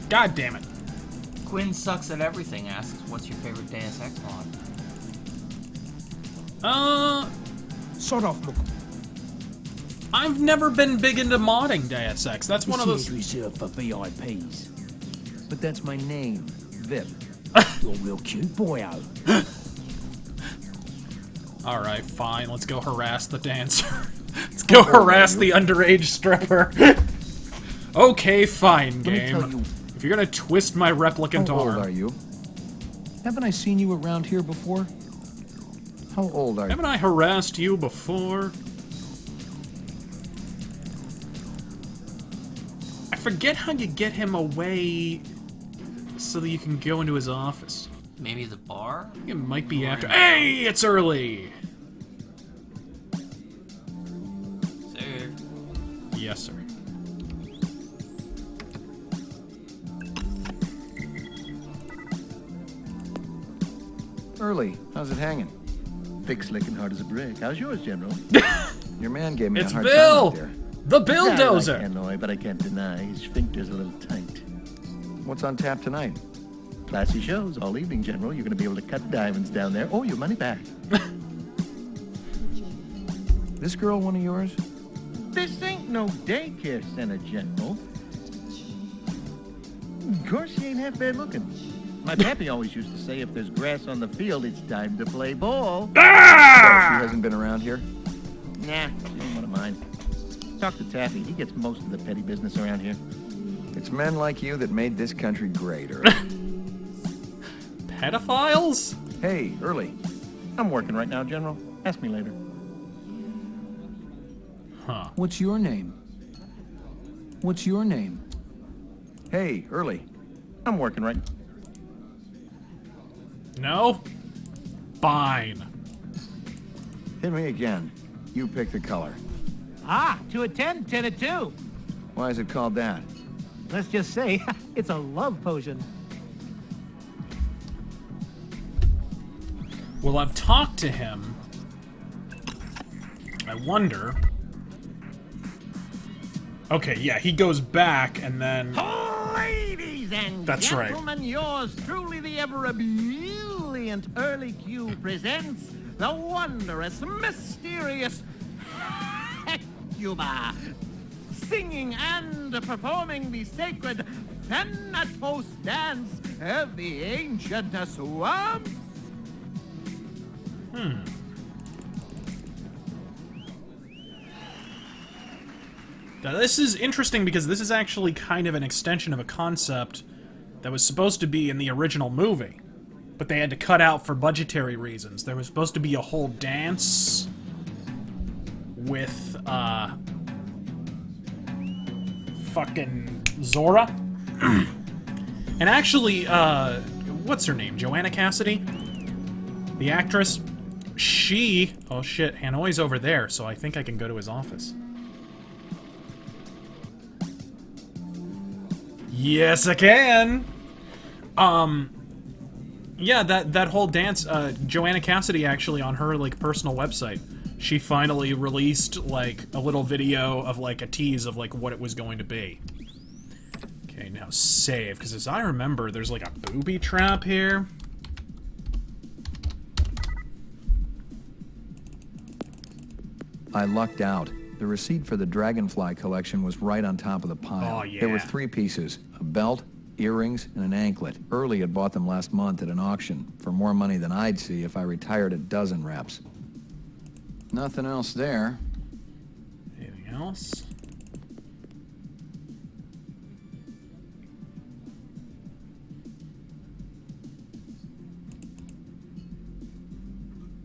God damn it. Quinn sucks at everything. Asks, what's your favorite Deus Ex mod? Sod off, Muck. I've never been big into modding Deus Ex. That's one of those. This is reserved for VIPs. But that's my name, Vip. You're a real cute boyo. Alright, fine. Let's go harass the dancer. Let's go harass the underage stripper. Okay, fine, game. If you're gonna twist my replicant How old arm. are you? Haven't I seen you around here before? How old are you? Haven't I harassed you before? I forget how you get him away so that you can go into his office. Maybe the bar? I think it might be after. Hey, it's early! Sir. Yes, sir. Early. How's it hanging? Thick, slick, and hard as a brick. How's yours, General? Your man gave me It's a hard Bill! time out there. The Bulldozer! I like Hanoi, but I can't deny his sphincter's a little tight. What's on tap tonight? Classy shows all evening, General. You're going to be able to cut diamonds down there or your money back. This girl one of yours? This ain't no daycare center, General. Of course, she ain't half bad looking. My pappy always used to say if there's grass on the field, it's time to play ball. So she hasn't been around here? Nah, she ain't one of mine. Talk to Taffy. He gets most of the petty business around here. It's men like you that made this country great, Early. Pedophiles? Hey, Early. I'm working right now, General. Ask me later. Huh. What's your name? What's your name? Hey, Early. I'm working right. No? Fine. Hit me again. You pick the color. Ah, 2 of 10, 10 of 2. Why is it called that? Let's just say it's a love potion. Well, I've talked to him. I wonder. Okay, yeah, he goes back and then. Ladies and That's right. gentlemen, yours truly, the ever brilliant Early Q presents the wondrous, mysterious Hecuba, singing and performing the sacred Thanatos dance of the ancient swamps. Now, this is interesting because this is actually kind of an extension of a concept that was supposed to be in the original movie, but they had to cut out for budgetary reasons. There was supposed to be a whole dance with, fucking Zora. And actually, what's her name? Joanna Cassidy? The actress? She... Oh shit, Hanoi's over there, so I think I can go to his office. Yes, I can! Yeah, that whole dance, Joanna Cassidy actually on her, like, personal website, she finally released, like, a little video of, like, a tease of, like, what it was going to be. Okay, now save, because as I remember, there's, like, a booby trap here. I lucked out. The receipt for the Dragonfly collection was right on top of the pile. Oh, yeah. There were 3 pieces, a belt, earrings, and an anklet. Early had bought them last month at an auction for more money than I'd see if I retired a dozen reps. Nothing else there. Anything else?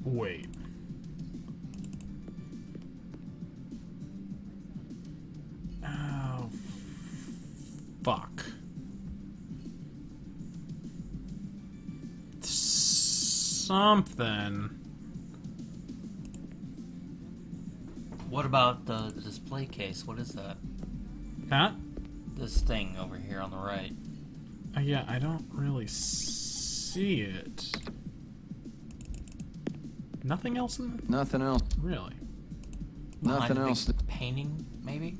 Wait. Oh, fuck. Something. What about the display case? What is that? Huh? This thing over here on the right. Yeah, I don't really see it. Nothing else in the... Nothing else. Really? Behind Nothing a big else. painting, maybe?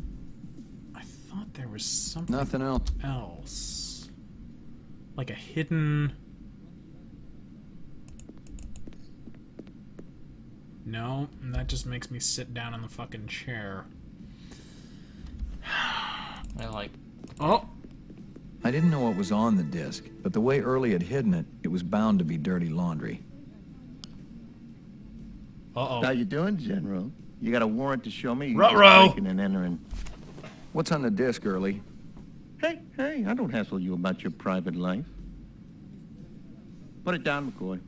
I thought there was something Nothing else. else. Like a hidden... No, and that just makes me sit down in the fucking chair. They're like... Oh! I didn't know what was on the disc, but the way Early had hidden it, it was bound to be dirty laundry. Uh-oh. How you doing, General? You got a warrant to show me? You Ruh-roh. breaking and entering. What's on the disc, Early? Hey, I don't hassle you about your private life. Put it down, McCoy.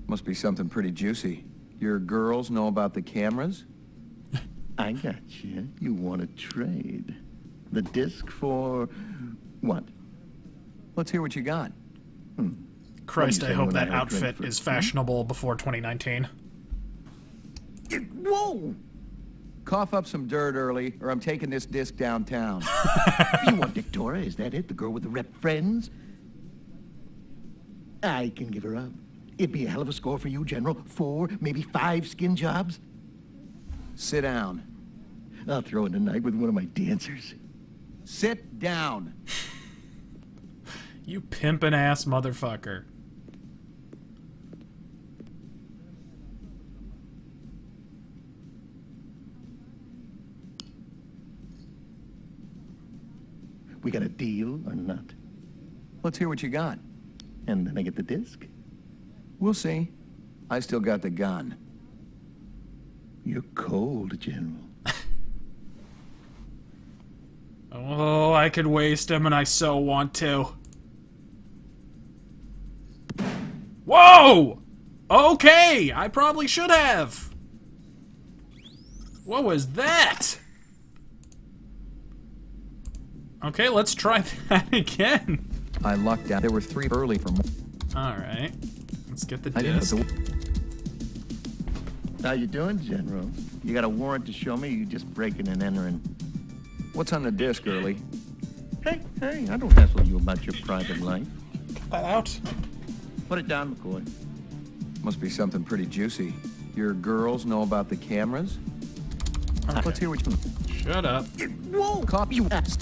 Must be something pretty juicy. Your girls know about the cameras? I got you. You want to trade. The disc for... what? Let's hear what you got. Christ, What I do you say hope when that I have a drink outfit first, is fashionable before 2019. Whoa! Cough up some dirt, Early, or I'm taking this disc downtown. You want Victoria? Is that it? The girl with the rep friends? I can give her up. It'd be a hell of a score for you, General. 4, maybe 5 skin jobs. Sit down. I'll throw in the night with one of my dancers. Sit down. You pimpin' ass motherfucker. We got a deal or not? Let's hear what you got. And then I get the disc? We'll see. I still got the gun. You're cold, General. Oh, I could waste him, and I so want to. Whoa! Okay, I probably should have. What was that? Okay, let's try that again. I lucked out. There were 3 early from... Alright. Let's get the I didn't disc. How you doing, General? You got a warrant to show me? You just breaking and entering. What's on the disc, Early? Hey, I don't hassle you about your private life. Cut that out. Put it down, McCoy. Must be something pretty juicy. Your girls know about the cameras? Let's hear what you... Shut up. Whoa! Cop you ass.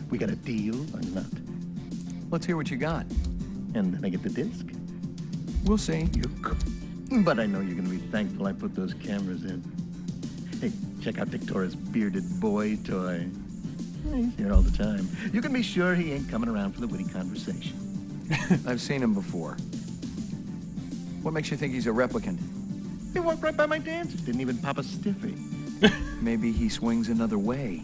We got a deal or not? Let's hear what you got. And then I get the disc? We'll see. But I know you're gonna be thankful I put those cameras in. Hey, check out Victoria's bearded boy toy. He's here all the time. You can be sure he ain't coming around for the witty conversation. I've seen him before. What makes you think he's a replicant? He walked right by my dancer. Didn't even pop a stiffy. Maybe he swings another way.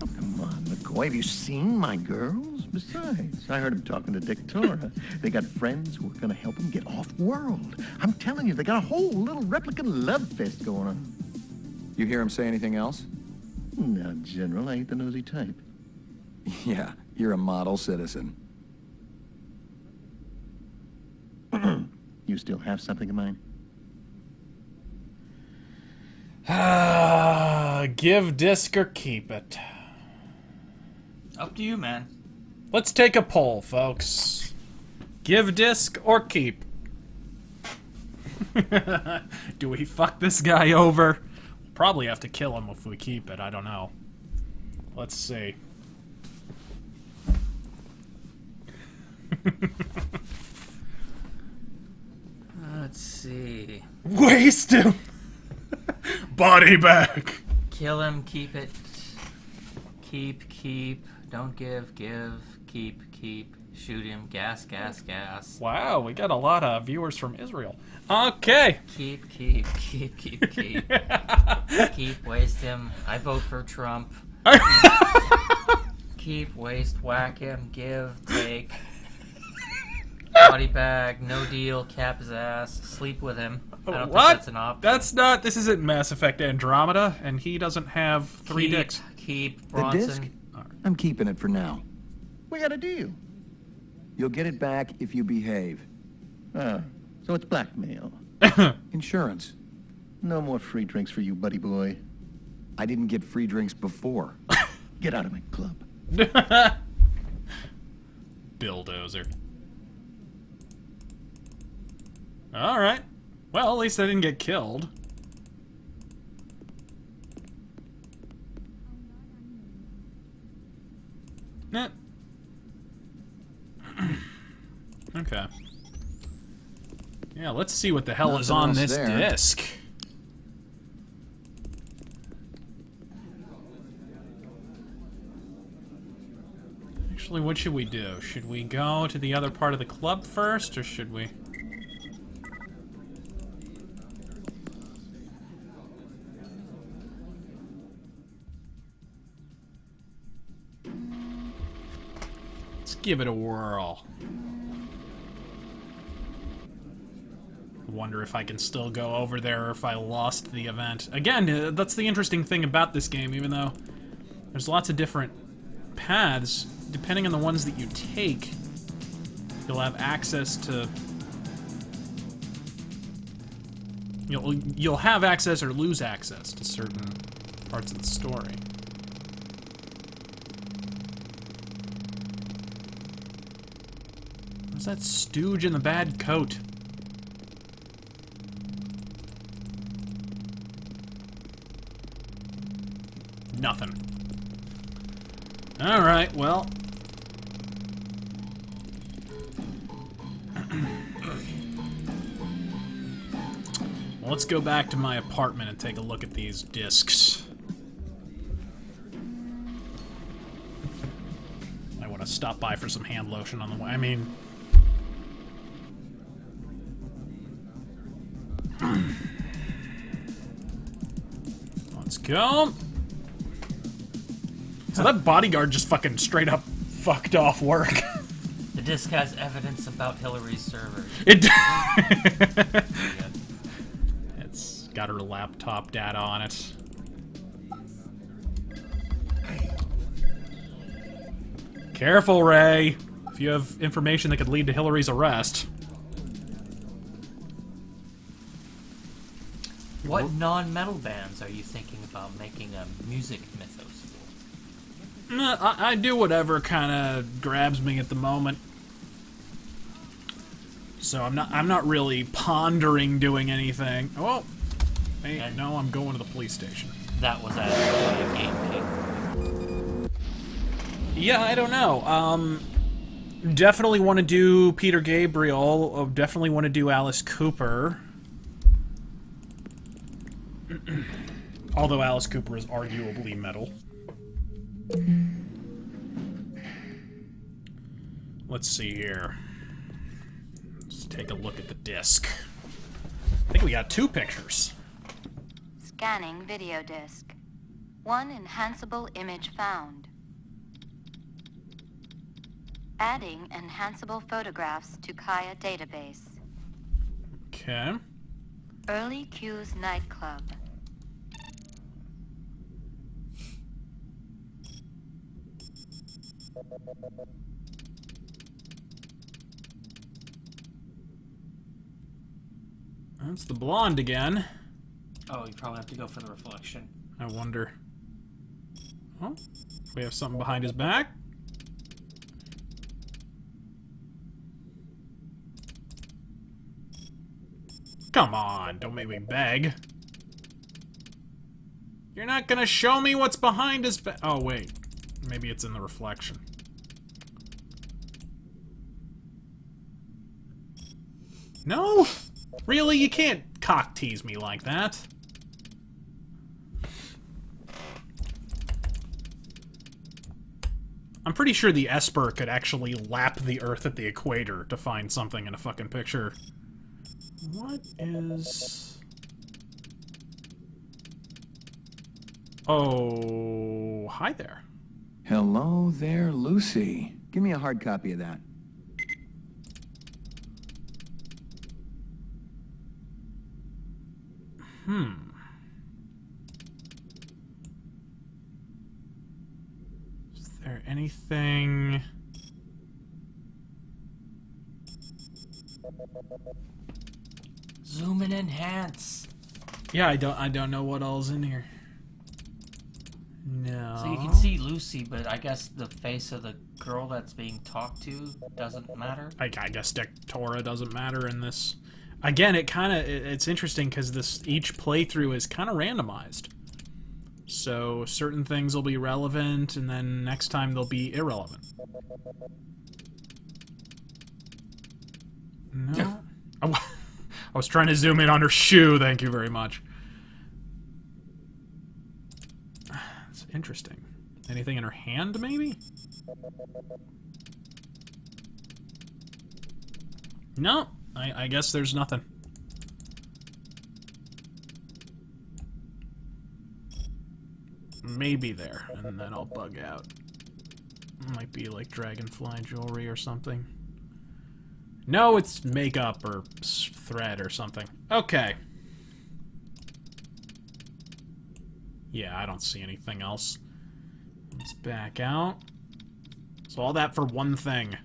Oh, come on, McCoy. Have you seen my girls? Besides, I heard him talking to Victoria. They got friends who are going to help them get off-world. I'm telling you, they got a whole little replicant love fest going on. You hear him say anything else? No, General, I ain't the nosy type. Yeah, you're a model citizen. You still have something in mind? Give disc or keep it. Up to you, man. Let's take a poll, folks. Give disc or keep? Do we fuck this guy over? We'll probably have to kill him if we keep it. I don't know. Let's see. Let's see. Waste him! Body bag! Kill him, keep it. Keep. Don't give, keep. Shoot him, gas. Wow, we got a lot of viewers from Israel. Okay. Keep. Keep, waste him. I vote for Trump. Keep, waste, whack him, give, take. Body bag, no deal, cap his ass, sleep with him. I don't think that's an option. That's not. This isn't Mass Effect Andromeda, and he doesn't have 3 dicks. Keep Bronson. All I'm keeping it for now. We got a deal. You'll get it back if you behave. Ah, so it's blackmail. Insurance. No more free drinks for you, buddy boy. I didn't get free drinks before. Get out of my club. Bulldozer. Alright. Well, at least I didn't get killed. Nah. Okay. Yeah, let's see what the hell is on this disc. Actually, what should we do? Should we go to the other part of the club first, or should we? Let's give it a whirl. Wonder if I can still go over there or if I lost the event. Again, that's the interesting thing about this game, even though there's lots of different paths, depending on the ones that you take, you'll have access to... You'll have access or lose access to certain parts of the story. What's that stooge in the bad coat? Nothing. Alright, well. Well, let's go back to my apartment and take a look at these discs. I want to stop by for some hand lotion on the way. I mean... Let's go. So that bodyguard just fucking straight up fucked off work. The disc has evidence about Hillary's server. It's got her laptop data on it. Careful, Ray. If you have information that could lead to Hillary's arrest. What non-metal bands are you thinking about making a music mythos for? I do whatever kind of grabs me at the moment. So I'm not really pondering doing anything. Oh, hey, no, I'm going to the police station. That was actually a game pick. Yeah, I don't know. Definitely want to do Peter Gabriel. Definitely want to do Alice Cooper. Although Alice Cooper is arguably metal. Let's see here. Let's take a look at the disc. I think we got 2 pictures. Scanning video disc. 1 enhanceable image found. Adding enhanceable photographs to Kaya database. Okay. Early Q's nightclub. That's the blonde again. Oh, you probably have to go for the reflection. I wonder. Oh, we have something behind his back. Come on, don't make me beg. You're not gonna show me what's behind his back. Oh, wait. Maybe it's in the reflection. No? Really? You can't cock tease me like that. I'm pretty sure the Esper could actually lap the Earth at the equator to find something in a fucking picture. What is... Oh, hi there. Hello there, Lucy. Give me a hard copy of that. Is there anything? Zoom and enhance. Yeah, I don't know what all's in here. No. So you can see Lucy, but I guess the face of the girl that's being talked to doesn't matter. I guess Dictora doesn't matter in this. Again, it's interesting because each playthrough is kind of randomized. So certain things will be relevant, and then next time they'll be irrelevant. No. I was trying to zoom in on her shoe. Thank you very much. It's interesting. Anything in her hand, maybe? No. I guess there's nothing. Maybe there, and then I'll bug out. Might be like dragonfly jewelry or something. No, it's makeup or thread or something. Okay. Yeah, I don't see anything else. Let's back out. So all that for one thing.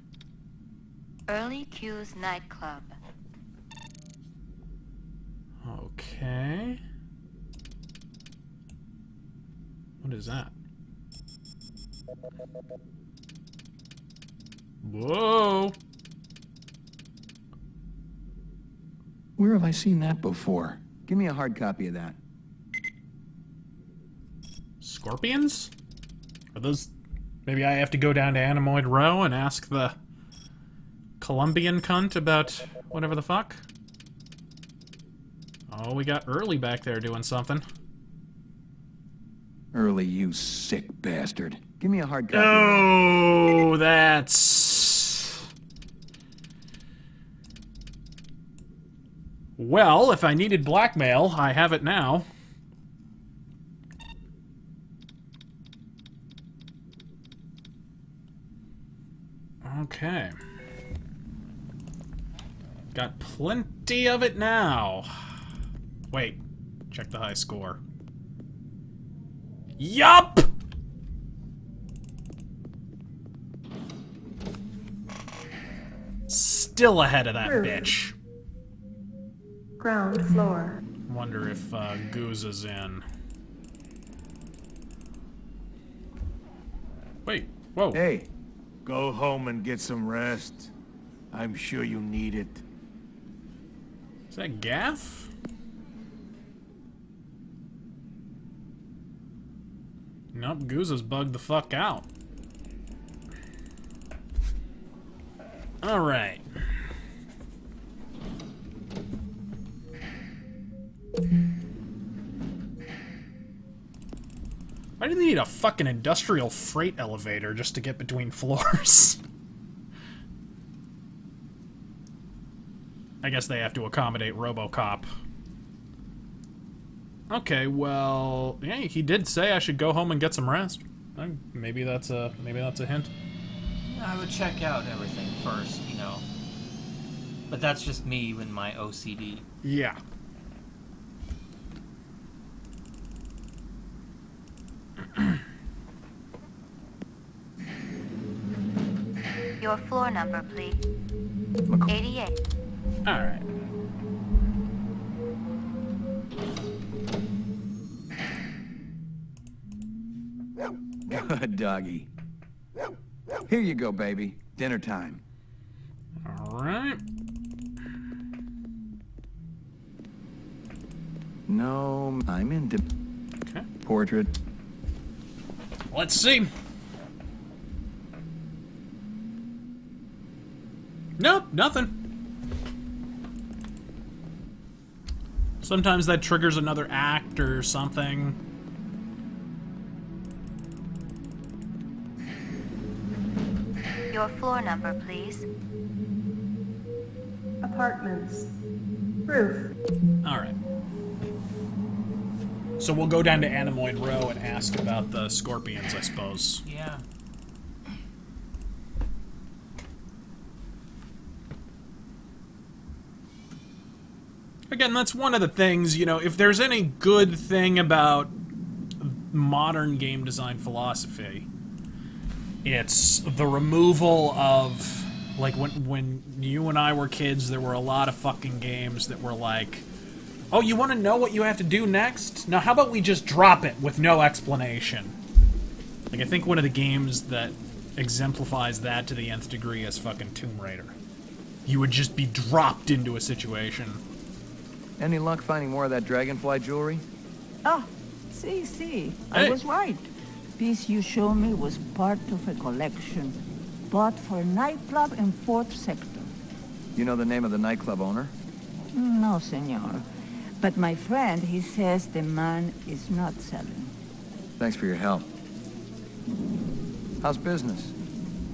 Early Q's nightclub. Okay. What is that? Whoa! Where have I seen that before? Give me a hard copy of that. Scorpions? Are those... Maybe I have to go down to Animoid Row and ask the Colombian cunt about whatever the fuck? Oh, we got Early back there doing something. Early, you sick bastard. Give me a hard copy. Oh, that's... Well, if I needed blackmail, I have it now. Okay. Got plenty of it now. Wait. Check the high score. Yup! Still ahead of that Roof. bitch. Ground floor. Wonder if Goose is in. Wait, whoa. Hey, go home and get some rest. I'm sure you need it. Is that Gaff? Nope, Goose has bugged the fuck out. Alright. Why do they need a fucking industrial freight elevator just to get between floors? I guess they have to accommodate RoboCop. Okay, well, yeah, he did say I should go home and get some rest. Maybe that's a hint. I would check out everything first, you know. But that's just me and my OCD. Yeah. Your floor number, please. 88. Alright. Good doggy. Here you go, baby. Dinner time. Alright. No, I'm into Okay. portrait. Let's see. Nope, nothing. Sometimes that triggers another act or something. Your floor number, please. Apartments. Roof. Alright. So we'll go down to Animoid Row and ask about the scorpions, I suppose. Yeah. Again, that's one of the things, you know, if there's any good thing about modern game design philosophy, It's the removal of, like, when you and I were kids, there were a lot of fucking games that were like, oh, you want to know what you have to do next? Now, how about we just drop it with no explanation? Like, I think one of the games that exemplifies that to the nth degree is fucking Tomb Raider. You would just be dropped into a situation. Any luck finding more of that dragonfly jewelry? Ah, see, Hey. I was right. Piece you show me was part of a collection bought for a nightclub in 4th Sector. You know the name of the nightclub owner? No, senor. But my friend, he says the man is not selling. Thanks for your help. How's business?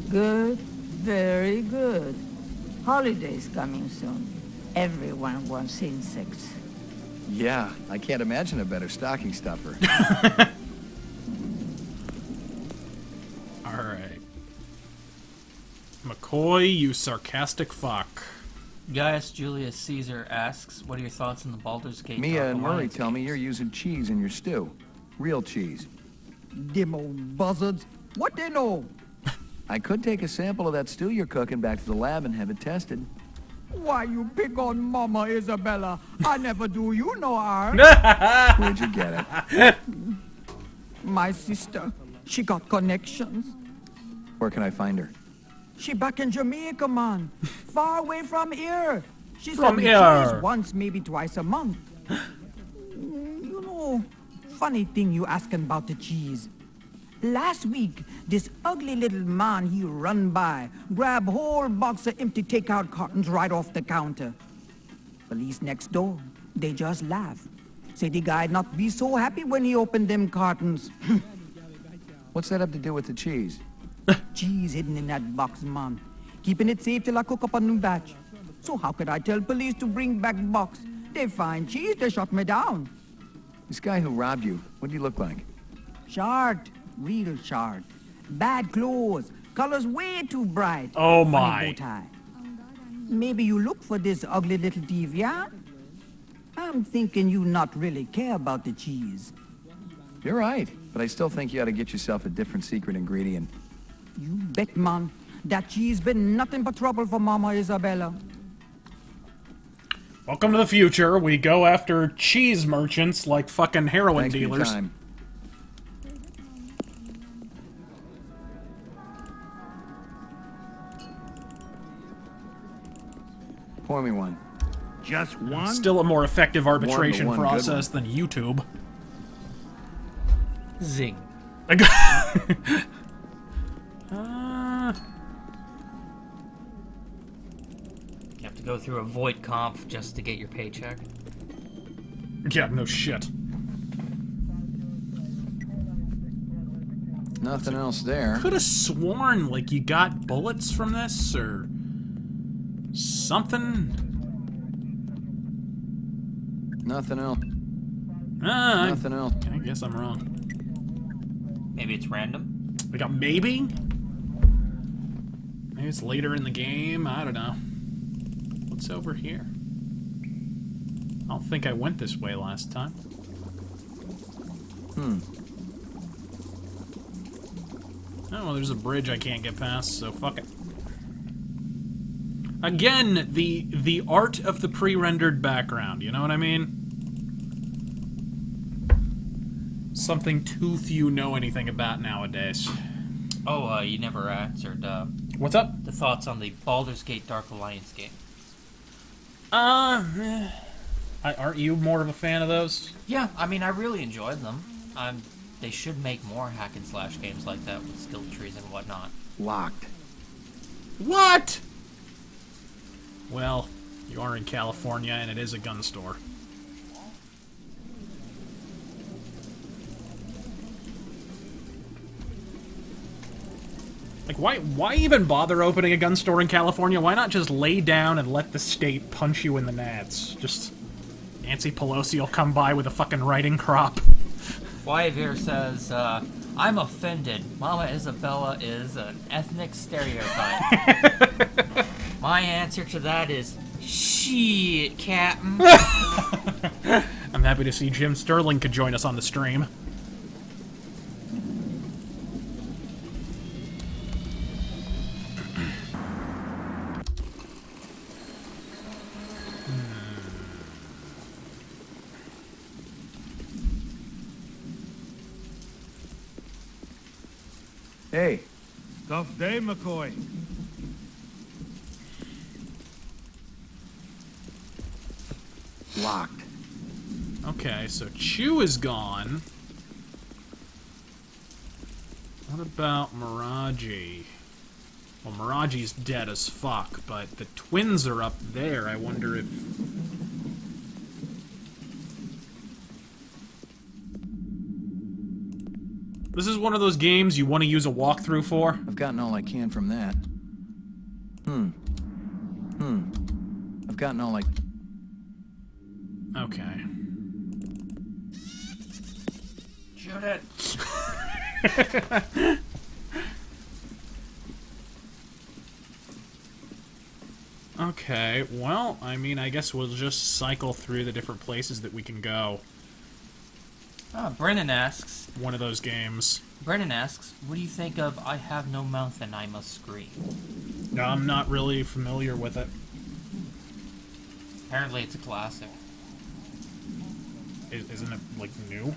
Good, very good. Holidays coming soon. Everyone wants insects. Yeah, I can't imagine a better stocking stuffer. Alright. McCoy, you sarcastic fuck. Gaius Julius Caesar asks, what are your thoughts on the Baldur's Gate Mia Dark and Murray Alliance tell me games? you're using cheese in your stew. Real cheese. Them old buzzards. What they know? I could take a sample of that stew you're cooking back to the lab and have it tested. Why you pick on Mama Isabella? I never do you no harm. Where'd you get it? My sister, she got connections. Where can I find her? She back in Jamaica, man. Far away from here. She From send me here. cheese once, maybe twice a month. You know, funny thing you asking about the cheese. Last week, this ugly little man, he run by, grab whole box of empty takeout cartons right off the counter. Police next door, they just laugh. Say the guy not be so happy when he opened them cartons. What's that have to do with the cheese? Cheese hidden in that box, man. Keeping it safe till I cook up a new batch. So how could I tell police to bring back box? They find cheese, they shut me down. This guy who robbed you, what do you look like? Short, real short. Bad clothes, colors way too bright. Oh Funny my. bow tie. Maybe you look for this ugly little deviant? I'm thinking you not really care about the cheese. You're right, but I still think you ought to get yourself a different secret ingredient. You bet, man. That cheese been nothing but trouble for Mama Isabella. Welcome to the future. We go after cheese merchants like fucking heroin Thanks for your dealers. time. Pour me one. Just one? Still a more effective arbitration one good process than YouTube. Zing. You have to go through a void conf just to get your paycheck. Yeah, no shit. Nothing else there. Could have sworn, like, you got bullets from this, or something. Nothing else. Nothing else. I guess I'm wrong. Maybe it's random? We got maybe? Maybe it's later in the game, I don't know. What's over here? I don't think I went this way last time. Oh, well, there's a bridge I can't get past, so fuck it. Again, the art of the pre-rendered background, you know what I mean? Something too few know anything about nowadays. Oh, you never answered, What's up? the thoughts on the Baldur's Gate Dark Alliance game. Aren't you more of a fan of those? Yeah, I mean, I really enjoyed them. They should make more hack and slash games like that with skill trees and whatnot. Locked. What? Well, you are in California and it is a gun store. Like, why even bother opening a gun store in California? Why not just lay down and let the state punch you in the nads? Just Nancy Pelosi will come by with a fucking writing crop. Wyvere says, I'm offended. Mama Isabella is an ethnic stereotype. My answer to that is, shit, Captain. I'm happy to see Jim Sterling could join us on the stream. Hey. Tough day, McCoy. Locked. Okay, so Chew is gone. What about Miraji? Well, Miraji's dead as fuck, but the twins are up there. I wonder if... This is one of those games you want to use a walkthrough for? I've gotten all I can from that. I've gotten all I... Okay. Shoot it. Okay, well, I mean, I guess we'll just cycle through the different places that we can go. Brennan asks... One of those games. Brennan asks, what do you think of I Have No Mouth and I Must Scream? No, I'm not really familiar with it. Apparently it's a classic. Isn't it, like, new?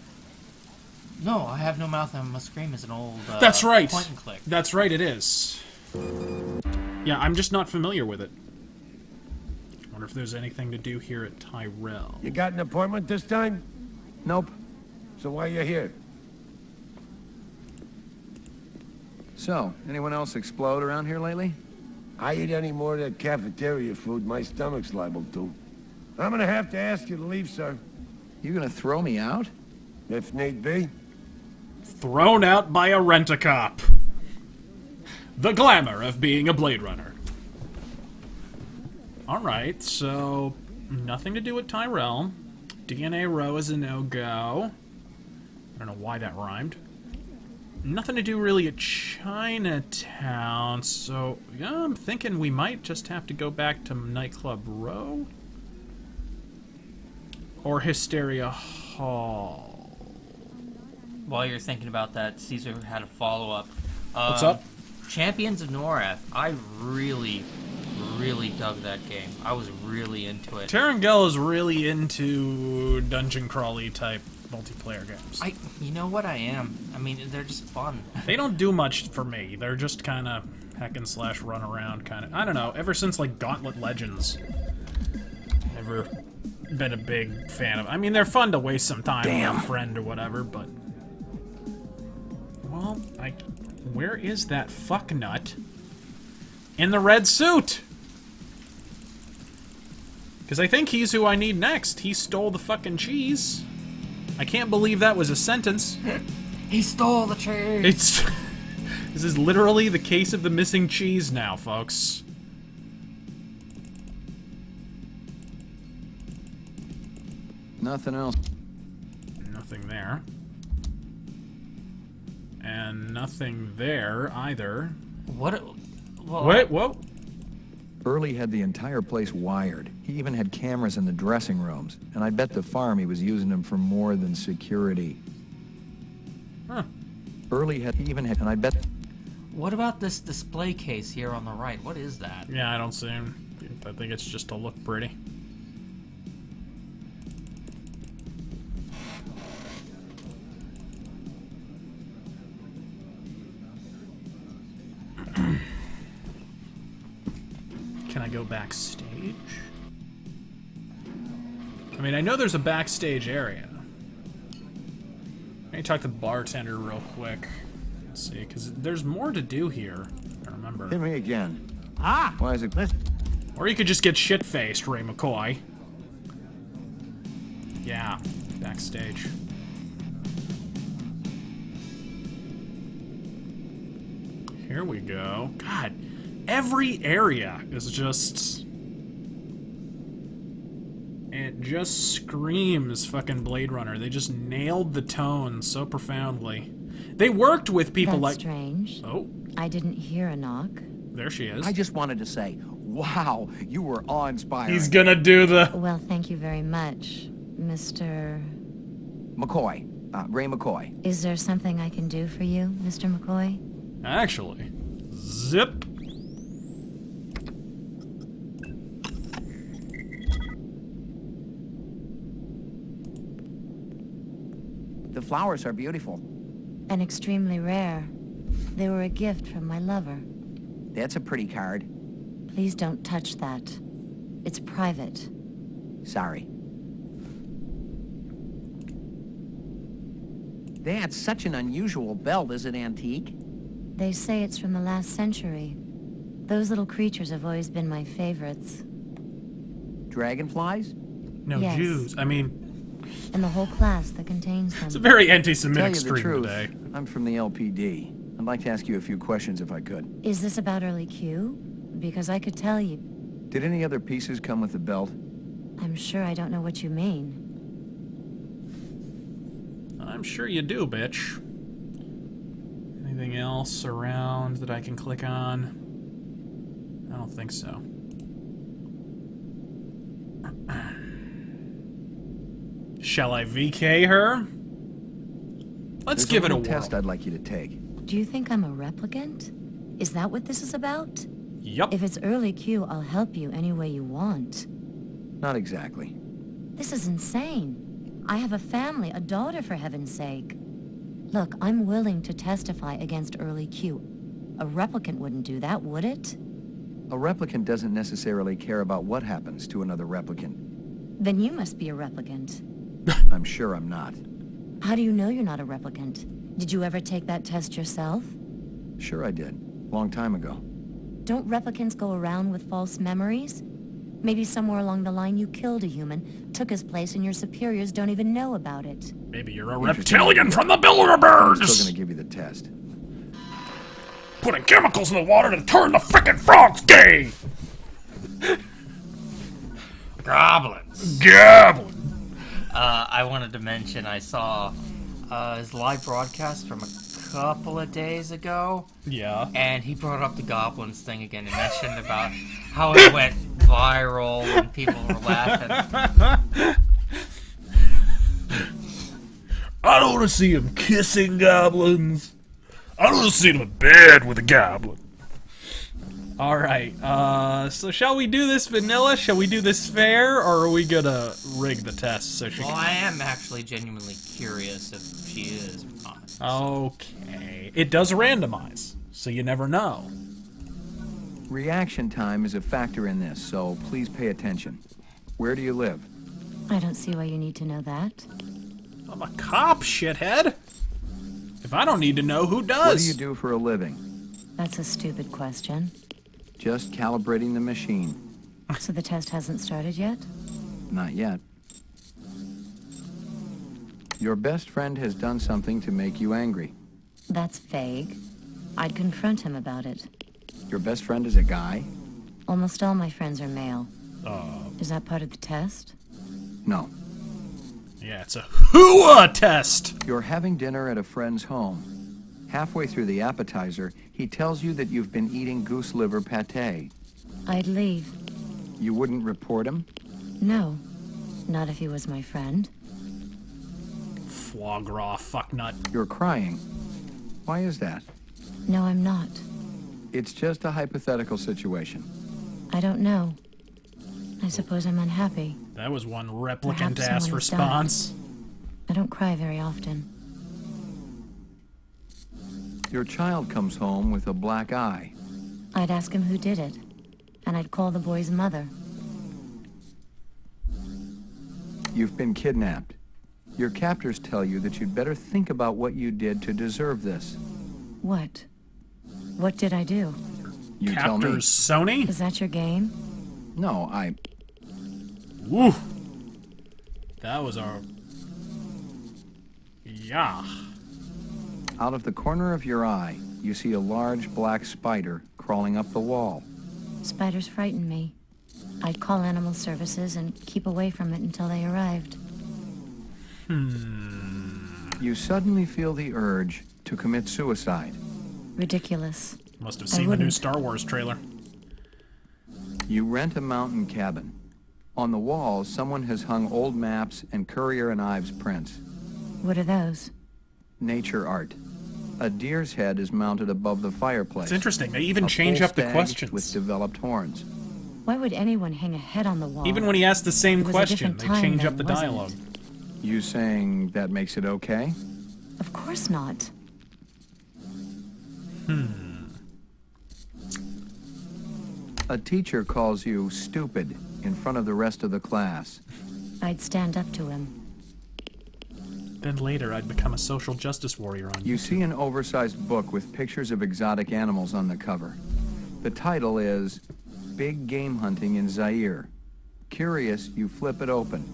No, I Have No Mouth and I Must Scream is an old That's right! point and click. That's right, it is. Yeah, I'm just not familiar with it. Wonder if there's anything to do here at Tyrell. You got an appointment this time? Nope. So why you here? So, anyone else explode around here lately? I eat any more of that cafeteria food, my stomach's liable to. I'm gonna have to ask you to leave, sir. You gonna throw me out? If need be. Thrown out by a rent-a-cop. The glamour of being a Blade Runner. Alright, so... nothing to do with Tyrell. DNA Row is a no-go. I don't know why that rhymed. Nothing to do really at Chinatown, so... yeah, I'm thinking we might just have to go back to Nightclub Row? Or Hysteria Hall. While you're thinking about that, Caesar had a follow-up. What's up? Champions of Norath. I really dug that game. I was really into it. Terangel is really into dungeon crawly type multiplayer games. You know what I am? I mean, they're just fun. They don't do much for me. They're just kind of hack and slash run around kind of. I don't know. Ever since like Gauntlet Legends, never been a big fan of. I mean, they're fun to waste some time with a friend or whatever, but well, where is that fucknut in the red suit? Because I think he's who I need next. He stole the fucking cheese. I can't believe that was a sentence. He stole the cheese. This is literally the case of the missing cheese now, folks. Nothing else. Nothing there. And nothing there either. What? Well, wait, whoa. Burley had the entire place wired. He even had cameras in the dressing rooms. And I bet the farm he was using them for more than security. Huh. Burley had, and I bet... What about this display case here on the right? What is that? Yeah, I don't see him. I think it's just to look pretty. Can I go backstage? I mean, I know there's a backstage area. Let me talk to the bartender real quick. Let's see, because there's more to do here. I remember. Hit me again. Ah! Why is it... Or you could just get shit-faced, Ray McCoy. Yeah, backstage. Here we go. God, every area is just... It just screams fucking Blade Runner. They just nailed the tone so profoundly. They worked with people That's like... strange. Oh. I didn't hear a knock. There she is. I just wanted to say, wow, you were awe-inspiring. He's gonna do the... Well, thank you very much, Mr... McCoy. Ray McCoy. Is there something I can do for you, Mr. McCoy? Actually. Zip. The flowers are beautiful. And extremely rare. They were a gift from my lover. That's a pretty card. Please don't touch that. It's private. Sorry. That's such an unusual belt. Is it antique? They say it's from the last century. Those little creatures have always been my favorites. Dragonflies? No, Yes. Jews. I mean, And the whole class that contains them. it's a very Tell anti-Semitic you the stream truth, today. I'm from the LPD. I'd like to ask you a few questions if I could. Is this about early Q? Because I could tell you. Did any other pieces come with the belt? I'm sure I don't know what you mean. I'm sure you do, bitch. Anything else around that I can click on? I don't think so. Shall I VK her? Let's There's give it a little whirl. test I'd like you to take. Do you think I'm a replicant? Is that what this is about? Yup. If it's early Q, I'll help you any way you want. Not exactly. This is insane. I have a family, a daughter, for heaven's sake. Look, I'm willing to testify against early Q. A replicant wouldn't do that, would it? A replicant doesn't necessarily care about what happens to another replicant. Then you must be a replicant. I'm sure I'm not. How do you know you're not a replicant? Did you ever take that test yourself? Sure I did. Long time ago. Don't replicants go around with false memories? Maybe somewhere along the line you killed a human, took his place, and your superiors don't even know about it. Maybe you're a Interesting. reptilian from the I'm Bilderbergs! still gonna give you the test. Putting chemicals in the water to turn the frickin' frogs gay! Goblins. Goblin! I wanted to mention I saw his live broadcast from a couple of days ago. Yeah. And he brought up the goblins thing again and mentioned about how it went viral and people were laughing. I don't want to see him kissing goblins. I don't want to see him in bed with a goblin. Alright, so shall we do this vanilla? Shall we do this fair? Or are we gonna rig the test so she Well, can... I am actually genuinely curious if she is or not. Okay. It does randomize, so you never know. Reaction time is a factor in this, so please pay attention. Where do you live? I don't see why you need to know that. I'm a cop, shithead. If I don't need to know, who does? What do you do for a living? That's a stupid question. Just calibrating the machine. So the test hasn't started yet? Not yet. Your best friend has done something to make you angry. That's vague. I'd confront him about it. Your best friend is a guy? Almost all my friends are male. Oh. Is that part of the test? No. Yeah, it's a hooah test! You're having dinner at a friend's home. Halfway through the appetizer, he tells you that you've been eating goose liver pate. I'd leave. You wouldn't report him? No. Not if he was my friend. Foie gras fucknut. You're crying. Why is that? No, I'm not. It's just a hypothetical situation. I don't know. I suppose I'm unhappy. That was one Perhaps replicant-ass someone has response. I don't cry very often. Your child comes home with a black eye. I'd ask him who did it, and I'd call the boy's mother. You've been kidnapped. Your captors tell you that you'd better think about what you did to deserve this. What? What did I do? You tell me. Captors Sony? Is that your game? No, I... Woo! That was our... Yeah. Out of the corner of your eye, you see a large black spider crawling up the wall. Spiders frighten me. I'd call animal services and keep away from it until they arrived. You suddenly feel the urge to commit suicide. Ridiculous. Must have I seen the new wouldn't. Star Wars trailer. You rent a mountain cabin. On the walls, someone has hung old maps and Currier and Ives prints. What are those? Nature art. A deer's head is mounted above the fireplace. It's interesting. They even A change full up the stag questions. with developed horns. Why would anyone hang a head on the wall? Even when he asks the same It was a question, different they time change then, up the wasn't dialogue. it? You saying that makes it okay? Of course not. A teacher calls you stupid in front of the rest of the class. I'd stand up to him. Then later, I'd become a social justice warrior on You YouTube. see an oversized book with pictures of exotic animals on the cover. The title is Big Game Hunting in Zaire. Curious, you flip it open.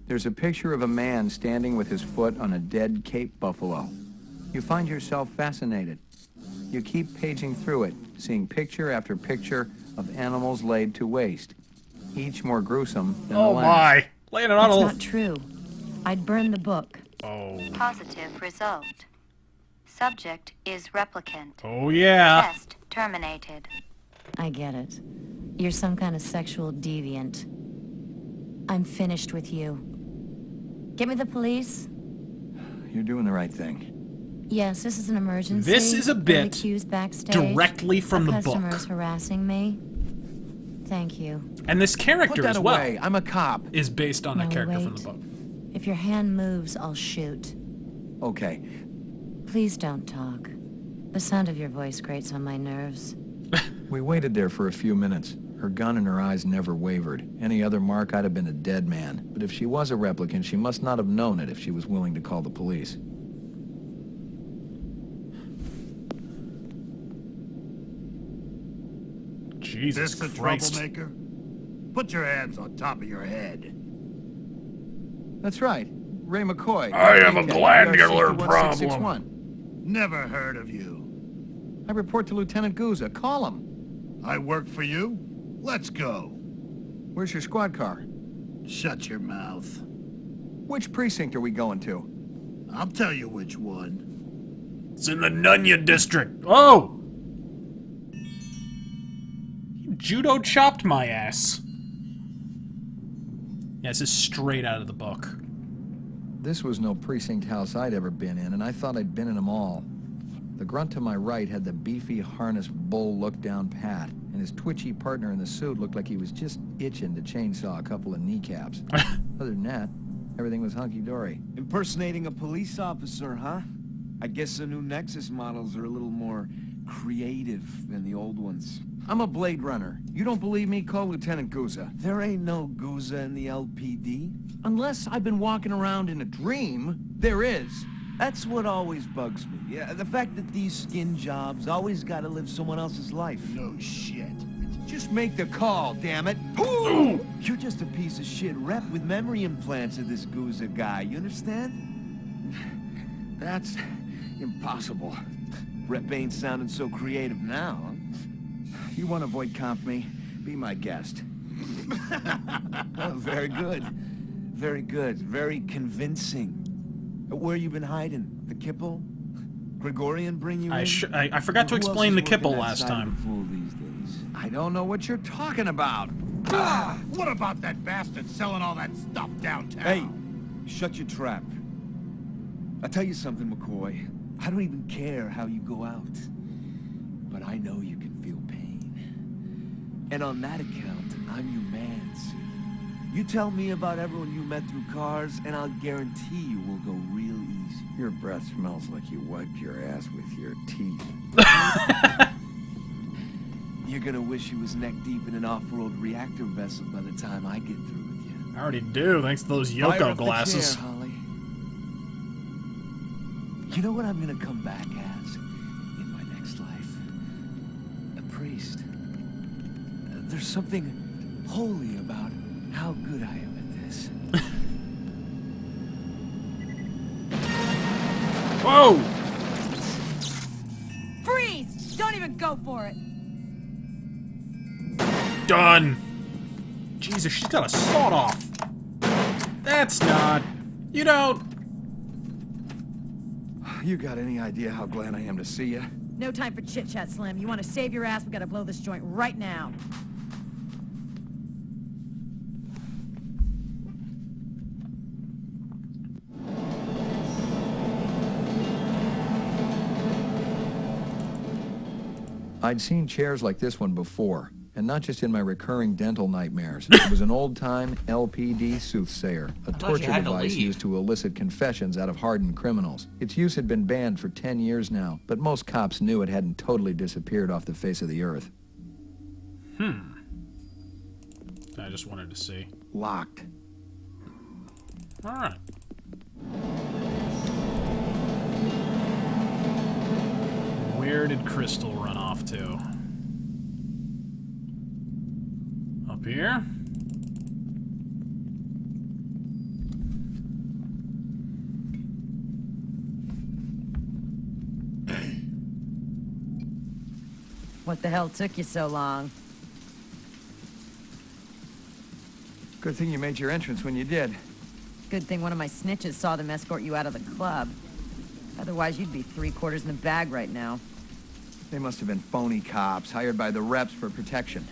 There's a picture of a man standing with his foot on a dead Cape buffalo. You find yourself fascinated. You keep paging through it, seeing picture after picture of animals laid to waste, each more gruesome than the last. My! Laying it on That's a not true. I'd burn the book. Oh. Positive result. Subject is replicant. Oh, yeah. Test terminated. I get it. You're some kind of sexual deviant. I'm finished with you. Get me the police? You're doing the right thing. Yes, this is an emergency. This is a An bit accused backstage. directly from the book. Customers harassing me. Thank you. And this character Put that as well away. I'm a cop. is based on a No, character from wait. the book. If your hand moves, I'll shoot. Okay. Please don't talk. The sound of your voice grates on my nerves. We waited there for a few minutes. Her gun and her eyes never wavered. Any other mark, I'd have been a dead man. But if she was a replicant, she must not have known it if she was willing to call the police. Jesus This a Christ. troublemaker? Put your hands on top of your head. That's right. Ray McCoy. I have a Okay, glandular ERC problem. 1661. Never heard of you. I report to Lieutenant Gouza. Call him. I work for you? Let's go. Where's your squad car? Shut your mouth. Which precinct are we going to? I'll tell you which one. It's in the Nunya district. Oh! He judo chopped my ass. Yeah, this is straight out of the book. This was no precinct house I'd ever been in, and I thought I'd been in them all. The grunt to my right had the beefy harness bull look down pat, and his twitchy partner in the suit looked like he was just itching to chainsaw a couple of kneecaps. Other than that, everything was hunky-dory. Impersonating a police officer, huh? I guess the new Nexus models are a little more creative than the old ones. I'm a Blade Runner. You don't believe me? Call Lieutenant Gouza. There ain't no Gouza in the LPD. Unless I've been walking around in a dream, there is. That's what always bugs me. Yeah, the fact that these skin jobs always gotta live someone else's life. No shit. Just make the call, damn it. Ooh! You're just a piece of shit rep with memory implants of this Gouza guy, you understand? That's impossible. Rep ain't sounding so creative now, huh? You want to avoid comp me? Be my guest. Oh, very good. Very good. Very convincing. Where you been hiding? The Kipple? Gregorian bring you in? I forgot to Who else explain is the working Kipple that last side of time. the fool these days? I don't know what you're talking about. What about that bastard selling all that stuff downtown? Hey, shut your trap. I'll tell you something, McCoy. I don't even care how you go out. But I know you can feel pain. And on that account, I'm your man, see? You tell me about everyone you met through cars, and I'll guarantee you we'll go real easy. Your breath smells like you wiped your ass with your teeth. You're gonna wish you was neck-deep in an off-road reactor vessel by the time I get through with you. I already do, thanks to those Fire Yoko up the glasses. chair, Holly. You know what I'm gonna come back as in my next life? A priest. There's something holy about how good I am at this. Whoa! Freeze! Don't even go for it. Done. Jesus, she's got a sawed off. That's not. You don't. You got any idea how glad I am to see you? No time for chit-chat, Slim. You want to save your ass? We gotta blow this joint right now. I'd seen chairs like this one before. And not just in my recurring dental nightmares. It was an old-time LPD soothsayer, a torture device used to elicit confessions out of hardened criminals. Its use had been banned for 10 years now, but most cops knew it hadn't totally disappeared off the face of the earth. I just wanted to see. Locked. Alright. Where did Crystal run off to? Up here? What the hell took you so long? Good thing you made your entrance when you did. Good thing one of my snitches saw them escort you out of the club. Otherwise, you'd be 3/4 in the bag right now. They must have been phony cops, hired by the reps for protection.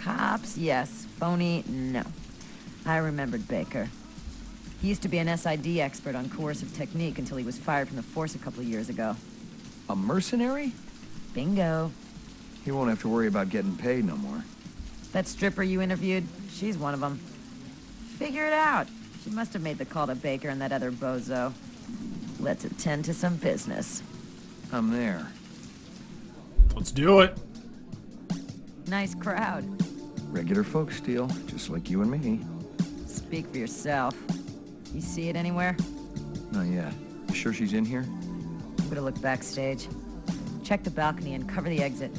Cops, yes. Phony, no. I remembered Baker. He used to be an SID expert on coercive technique until he was fired from the force a couple of years ago. A mercenary? Bingo. He won't have to worry about getting paid no more. That stripper you interviewed, she's one of them. Figure it out. She must have made the call to Baker and that other bozo. Let's attend to some business. I'm there. Let's do it. Nice crowd. Regular folks, Steele, just like you and me. Speak for yourself. You see it anywhere? Not yet. You sure she's in here? I'm gonna look backstage. Check the balcony and cover the exit.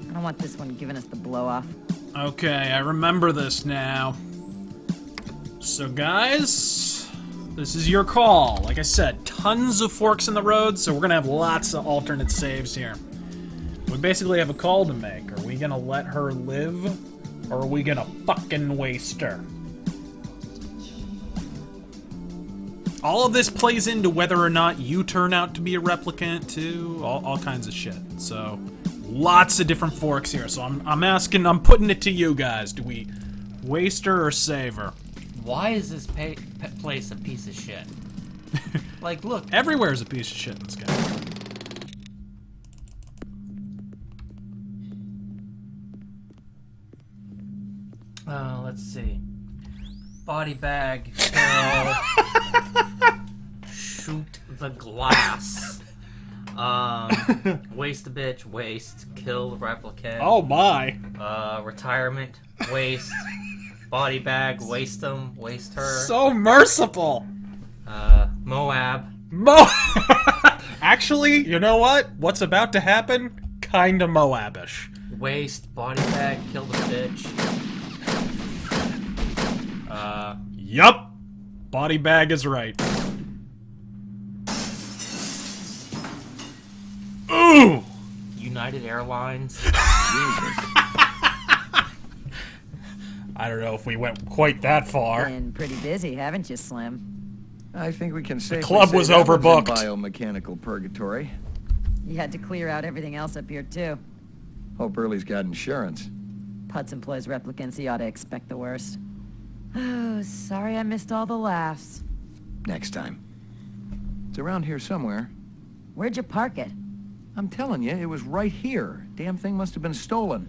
I don't want this one giving us the blow-off. Okay, I remember this now. So guys, this is your call. Like I said, tons of forks in the road, so we're gonna have lots of alternate saves here. We basically have a call to make. Are we gonna let her live, or are we gonna fucking waste her? All of this plays into whether or not you turn out to be a replicant, too. All kinds of shit. So, lots of different forks here. So I'm putting it to you guys. Do we waste her or save her? Why is this place a piece of shit? Like, look. Everywhere's a piece of shit in this game. Let's see. Body bag, kill. Shoot the glass. Waste the bitch, waste. Kill the replicant. Oh my. Retirement, waste. Body bag, waste them, waste her. So merciful. Moab. Actually, you know what? What's about to happen? Kinda Moabish. Waste, body bag, kill the bitch. Yup. Body bag is right. Ooh! United Airlines. I don't know if we went quite that far. Been pretty busy, haven't you, Slim? I think we can safely club was say that one's in overbooked. Biomechanical purgatory. You had to clear out everything else up here, too. Hope Early's got insurance. Putz employs replicants, he ought to expect the worst. Oh, sorry I missed all the laughs. Next time. It's around here somewhere. Where'd you park it? I'm telling you, it was right here. Damn thing must have been stolen.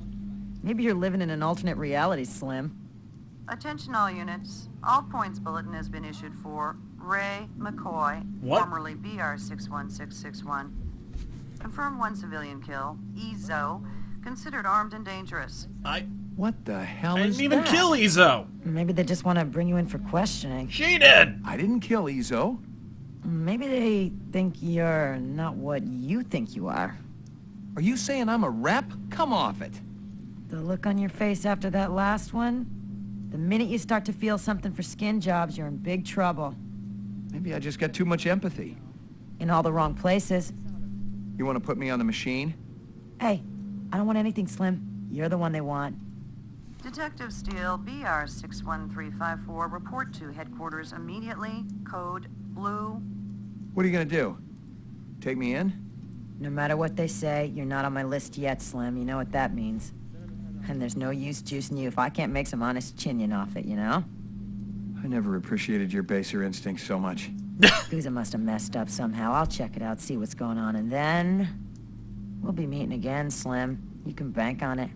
Maybe you're living in an alternate reality, Slim. Attention all units. All points bulletin has been issued for Ray McCoy, What? formerly BR61661. Confirmed 1 civilian kill. Ezo, considered armed and dangerous. What the hell I is didn't even that? kill Ezo. Maybe they just want to bring you in for questioning. She did. I didn't kill Ezo. Maybe they think you're not what you think you are. Are you saying I'm a rep? Come off it. The look on your face after that last one? The minute you start to feel something for skin jobs, you're in big trouble. Maybe I just got too much empathy. In all the wrong places. You want to put me on the machine? Hey, I don't want anything, Slim. You're the one they want. Detective Steele, BR61354, report to headquarters immediately. Code blue. What are you going to do? Take me in? No matter what they say, you're not on my list yet, Slim. You know what that means. And there's no use juicing you if I can't make some honest chinion off it, you know? I never appreciated your baser instincts so much. Gouza must have messed up somehow. I'll check it out, see what's going on, and then... we'll be meeting again, Slim. You can bank on it.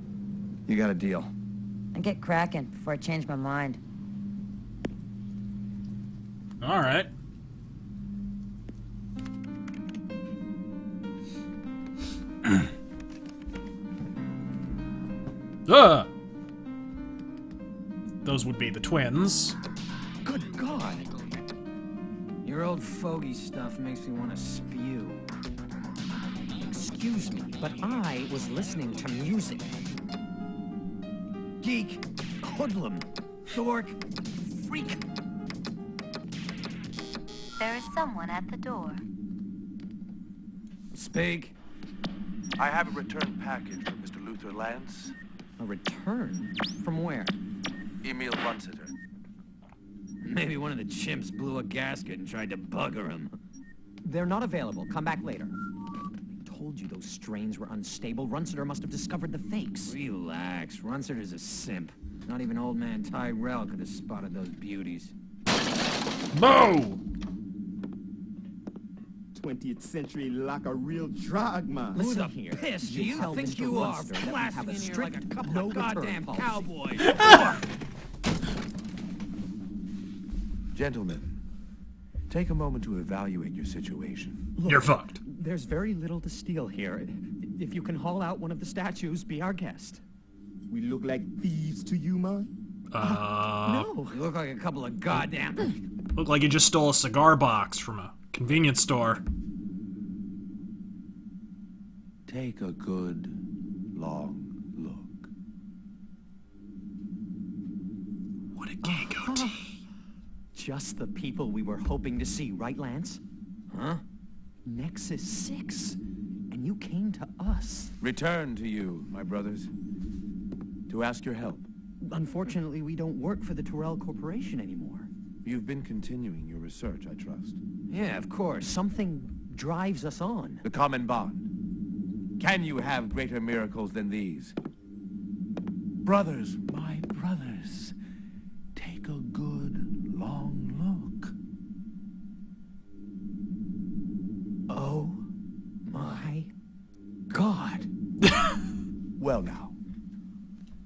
You got a deal. And get cracking before I change my mind. All right. Those would be the twins. Good God! Your old fogey stuff makes me want to spew. Excuse me, but I was listening to music. Geek, hoodlum, dork, freak. There is someone at the door. Speak. I have a return package for Mr. Luther Lance. A return? From where? Emil Runsiter. Maybe one of the chimps blew a gasket and tried to bugger him. They're not available. Come back later. I told you those strains were unstable. Runsiter must have discovered the fakes. Relax. Runsiter's a simp. Not even old man Tyrell could have spotted those beauties. Boo! 20th century like a real drug man. Listen here. Piss, do you think you are blasting in here like a couple of goddamn cowboys? Gentlemen, take a moment to evaluate your situation. You're fucked. There's very little to steal here. If you can haul out one of the statues, be our guest. We look like thieves to you, man? No. You look like a couple of goddamn... Look like you just stole a cigar box from a convenience store. Take a good, long look. What a gay goatee. Just the people we were hoping to see, right, Lance? Huh? Nexus 6. And you came to us. Return to you, my brothers, to ask your help. Unfortunately, we don't work for the Tyrell Corporation anymore. You've been continuing your research, I trust. Yeah, of course. Something drives us on. The common bond. Can you have greater miracles than these? Brothers, my brothers, take a good, long look. Oh my God. Well now,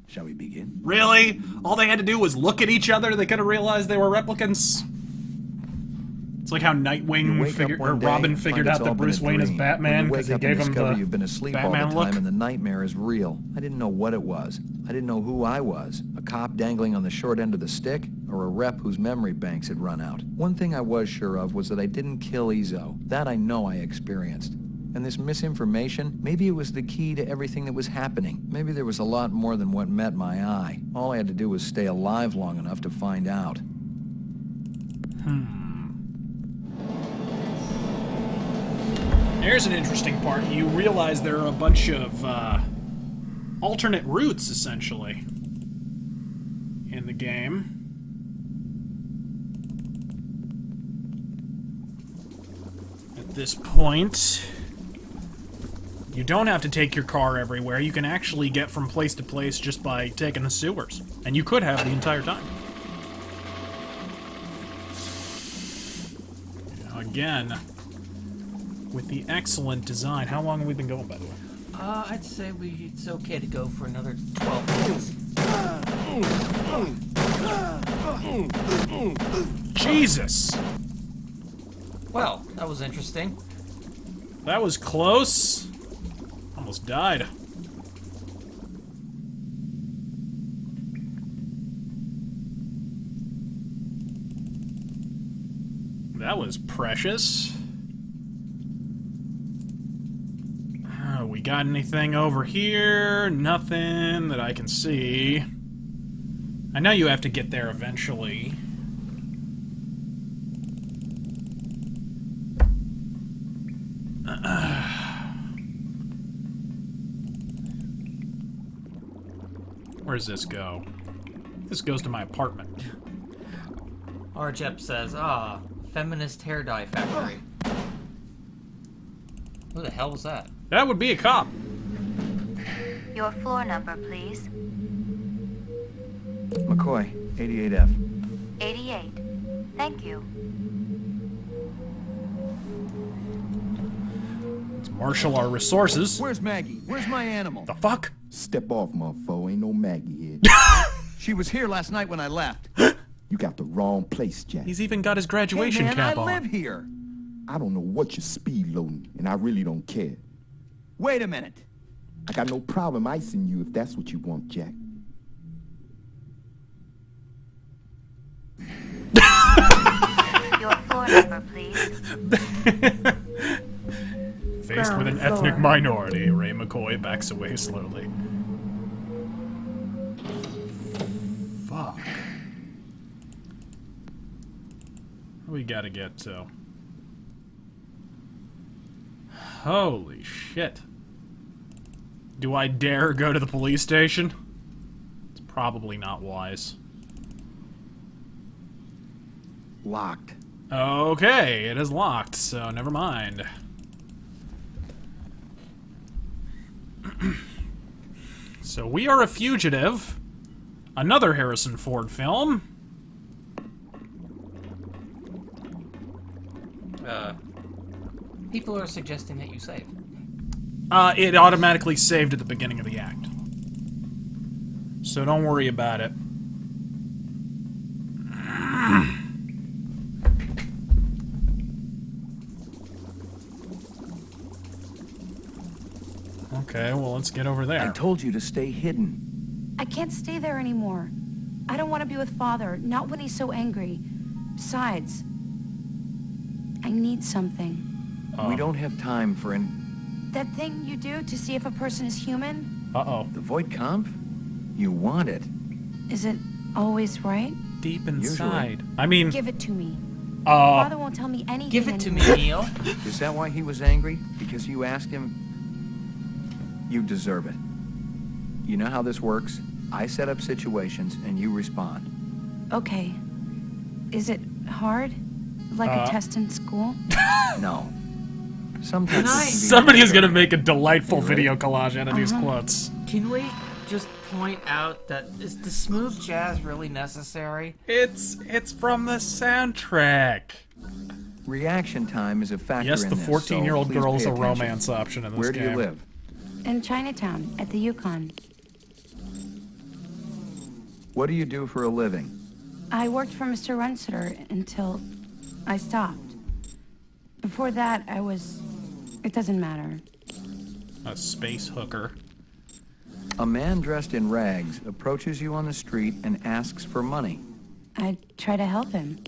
shall we begin? Really? All they had to do was look at each other, they could have realized they were replicants? It's like how Nightwing figured, or Robin figured out that Bruce Wayne is Batman because he gave him the you've been asleep Batman all the time look. and the nightmare is real. I didn't know what it was. I didn't know who I was. A cop dangling on the short end of the stick, or a rep whose memory banks had run out. One thing I was sure of was that I didn't kill Izzo. That I know I experienced. And this misinformation, maybe it was the key to everything that was happening. Maybe there was a lot more than what met my eye. All I had to do was stay alive long enough to find out. Here's an interesting part. You realize there are a bunch of alternate routes, essentially, in the game. At this point, you don't have to take your car everywhere. You can actually get from place to place just by taking the sewers. And you could have the entire time. Again, with the excellent design. How long have we been going, by the way? I'd say it's okay to go for another 12 minutes. Jesus! Well, that was interesting. That was close. Almost died. That was precious. We got anything over here? Nothing that I can see. I know you have to get there eventually. Where does this go? This goes to my apartment. Arjep says, feminist hair dye factory. Who the hell was that? That would be a cop. Your floor number, please. McCoy, 88F. 88. Thank you. Let's marshal our resources. Where's Maggie? Where's my animal? The fuck? Step off, motherfucker. Ain't no Maggie here. She was here last night when I left. You got the wrong place, Jack. He's even got his graduation Hey, man, cap I on. live here. I don't know what you're speed loading, and I really don't care. Wait a minute. I got no problem icing you if that's what you want, Jack. Your floor number, please. Faced with an ethnic minority, Ray McCoy backs away slowly. Fuck. We gotta get to. Holy shit. Do I dare go to the police station? It's probably not wise. Locked. Okay, it is locked, so never mind. So we are a fugitive. Another Harrison Ford film. People are suggesting that you save. It automatically saved at the beginning of the act. So don't worry about it. Okay, well, let's get over there. I told you to stay hidden. I can't stay there anymore. I don't want to be with Father, not when he's so angry. Besides, I need something. We don't have time for That thing you do to see if a person is human? Uh-oh. The Void Comp? You want it. Is it always right? Deep inside. I mean... Give it to me. Father won't tell me anything. Give it to me, anymore. Neil. Is that why he was angry? Because you asked him? You deserve it. You know how this works? I set up situations and you respond. Okay. Is it hard? Like a test in school? No. Sometimes Somebody is gonna make a delightful video collage out of these quotes. Can we just point out that is the smooth jazz really necessary? It's from the soundtrack. Reaction time is a factor Yes, in the this, 14-year-old so please girl's pay a attention. romance option in this Where do game. you live? In Chinatown, at the Yukon. What do you do for a living? I worked for Mr. Runsiter until I stopped. Before that, I was... It doesn't matter. A space hooker. A man dressed in rags approaches you on the street and asks for money. I try to help him.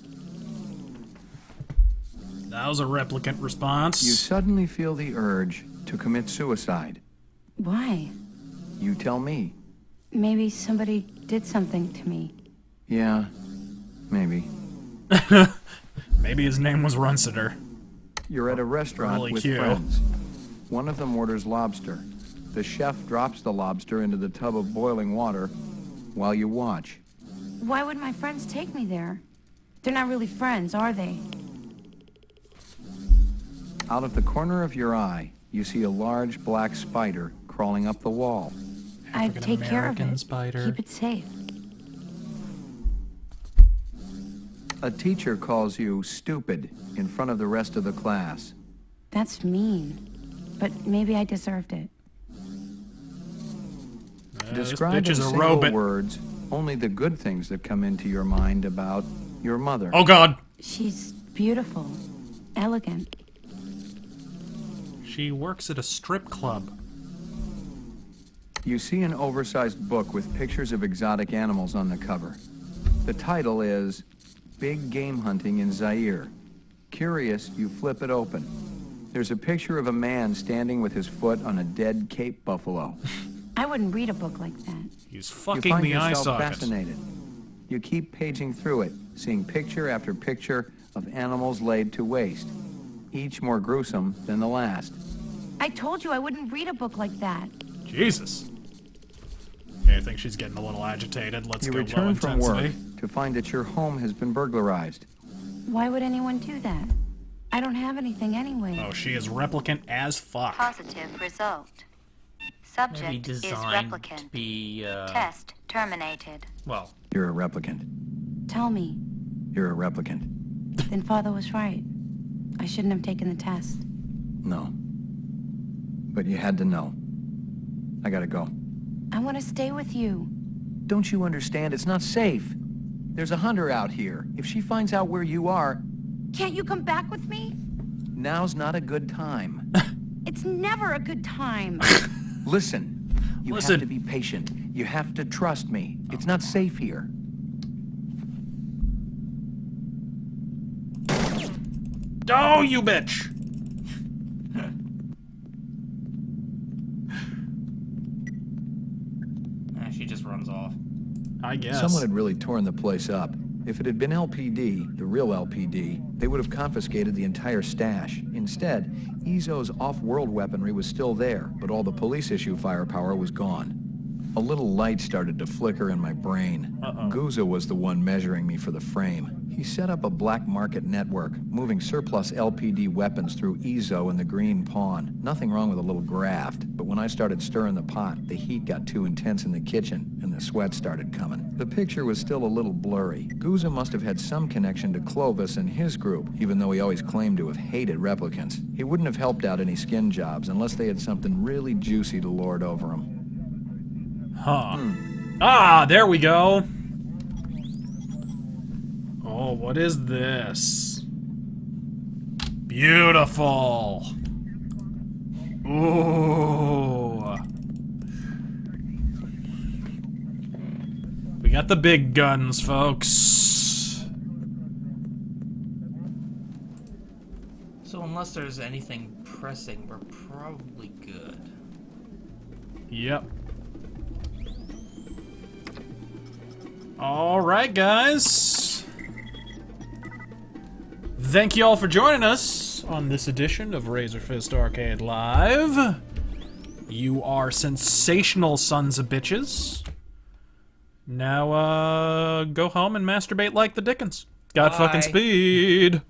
That was a replicant response. You suddenly feel the urge to commit suicide. Why? You tell me. Maybe somebody did something to me. Yeah, maybe. Maybe his name was Runsiter. You're at a restaurant Really with cute. friends. One of them orders lobster. The chef drops the lobster into the tub of boiling water while you watch. Why would my friends take me there? They're not really friends, are they? Out of the corner of your eye, you see a large black spider crawling up the wall. I take care of African-American it. spider. Keep it safe. A teacher calls you stupid in front of the rest of the class. That's mean. But maybe I deserved it. Describe bitch in is a single robot. words only the good things that come into your mind about your mother. Oh God. She's beautiful. Elegant. She works at a strip club. You see an oversized book with pictures of exotic animals on the cover. The title is Big Game Hunting in Zaire. Curious, you flip it open. There's a picture of a man standing with his foot on a dead Cape buffalo. I wouldn't read a book like that. He's You fucking find the eye yourself socket. fascinated. You keep paging through it, seeing picture after picture of animals laid to waste, each more gruesome than the last. I told you I wouldn't read a book like that. Jesus. Okay, I think she's getting a little agitated. Let's You go low return from work intensity. to find that your home has been burglarized. Why would anyone do that? I don't have anything anyway. Oh, she is replicant as fuck. Positive result. Maybe Subject is designed replicant. to be, Test terminated. Well, You're a replicant. Tell me. You're a replicant. Then Father was right. I shouldn't have taken the test. No. But you had to know. I gotta go. I want to stay with you. Don't you understand? It's not safe. There's a hunter out here. If she finds out where you are, Can't you come back with me? now's not a good time. It's never a good time. Listen, you Listen. have to be patient. You have to trust me. It's not safe here. Oh, you bitch! She just runs off. I guess. Someone had really torn the place up. If it had been LPD, the real LPD, they would have confiscated the entire stash. Instead, Izo's off-world weaponry was still there, but all the police issue firepower was gone. A little light started to flicker in my brain. Guza was the one measuring me for the frame. He set up a black market network, moving surplus LPD weapons through Izo and the Green Pawn. Nothing wrong with a little graft, but when I started stirring the pot, the heat got too intense in the kitchen, and the sweat started coming. The picture was still a little blurry. Guza must have had some connection to Clovis and his group, even though he always claimed to have hated replicants. He wouldn't have helped out any skin jobs unless they had something really juicy to lord over them. Huh. Ah, there we go. Oh, what is this? Beautiful. Ooh. We got the big guns, folks. So unless there's anything pressing, we're probably good. Yep. Alright, guys. Thank you all for joining us on this edition of RazörFist Arcade Live. You are sensational sons of bitches. Now, go home and masturbate like the Dickens. God fucking speed.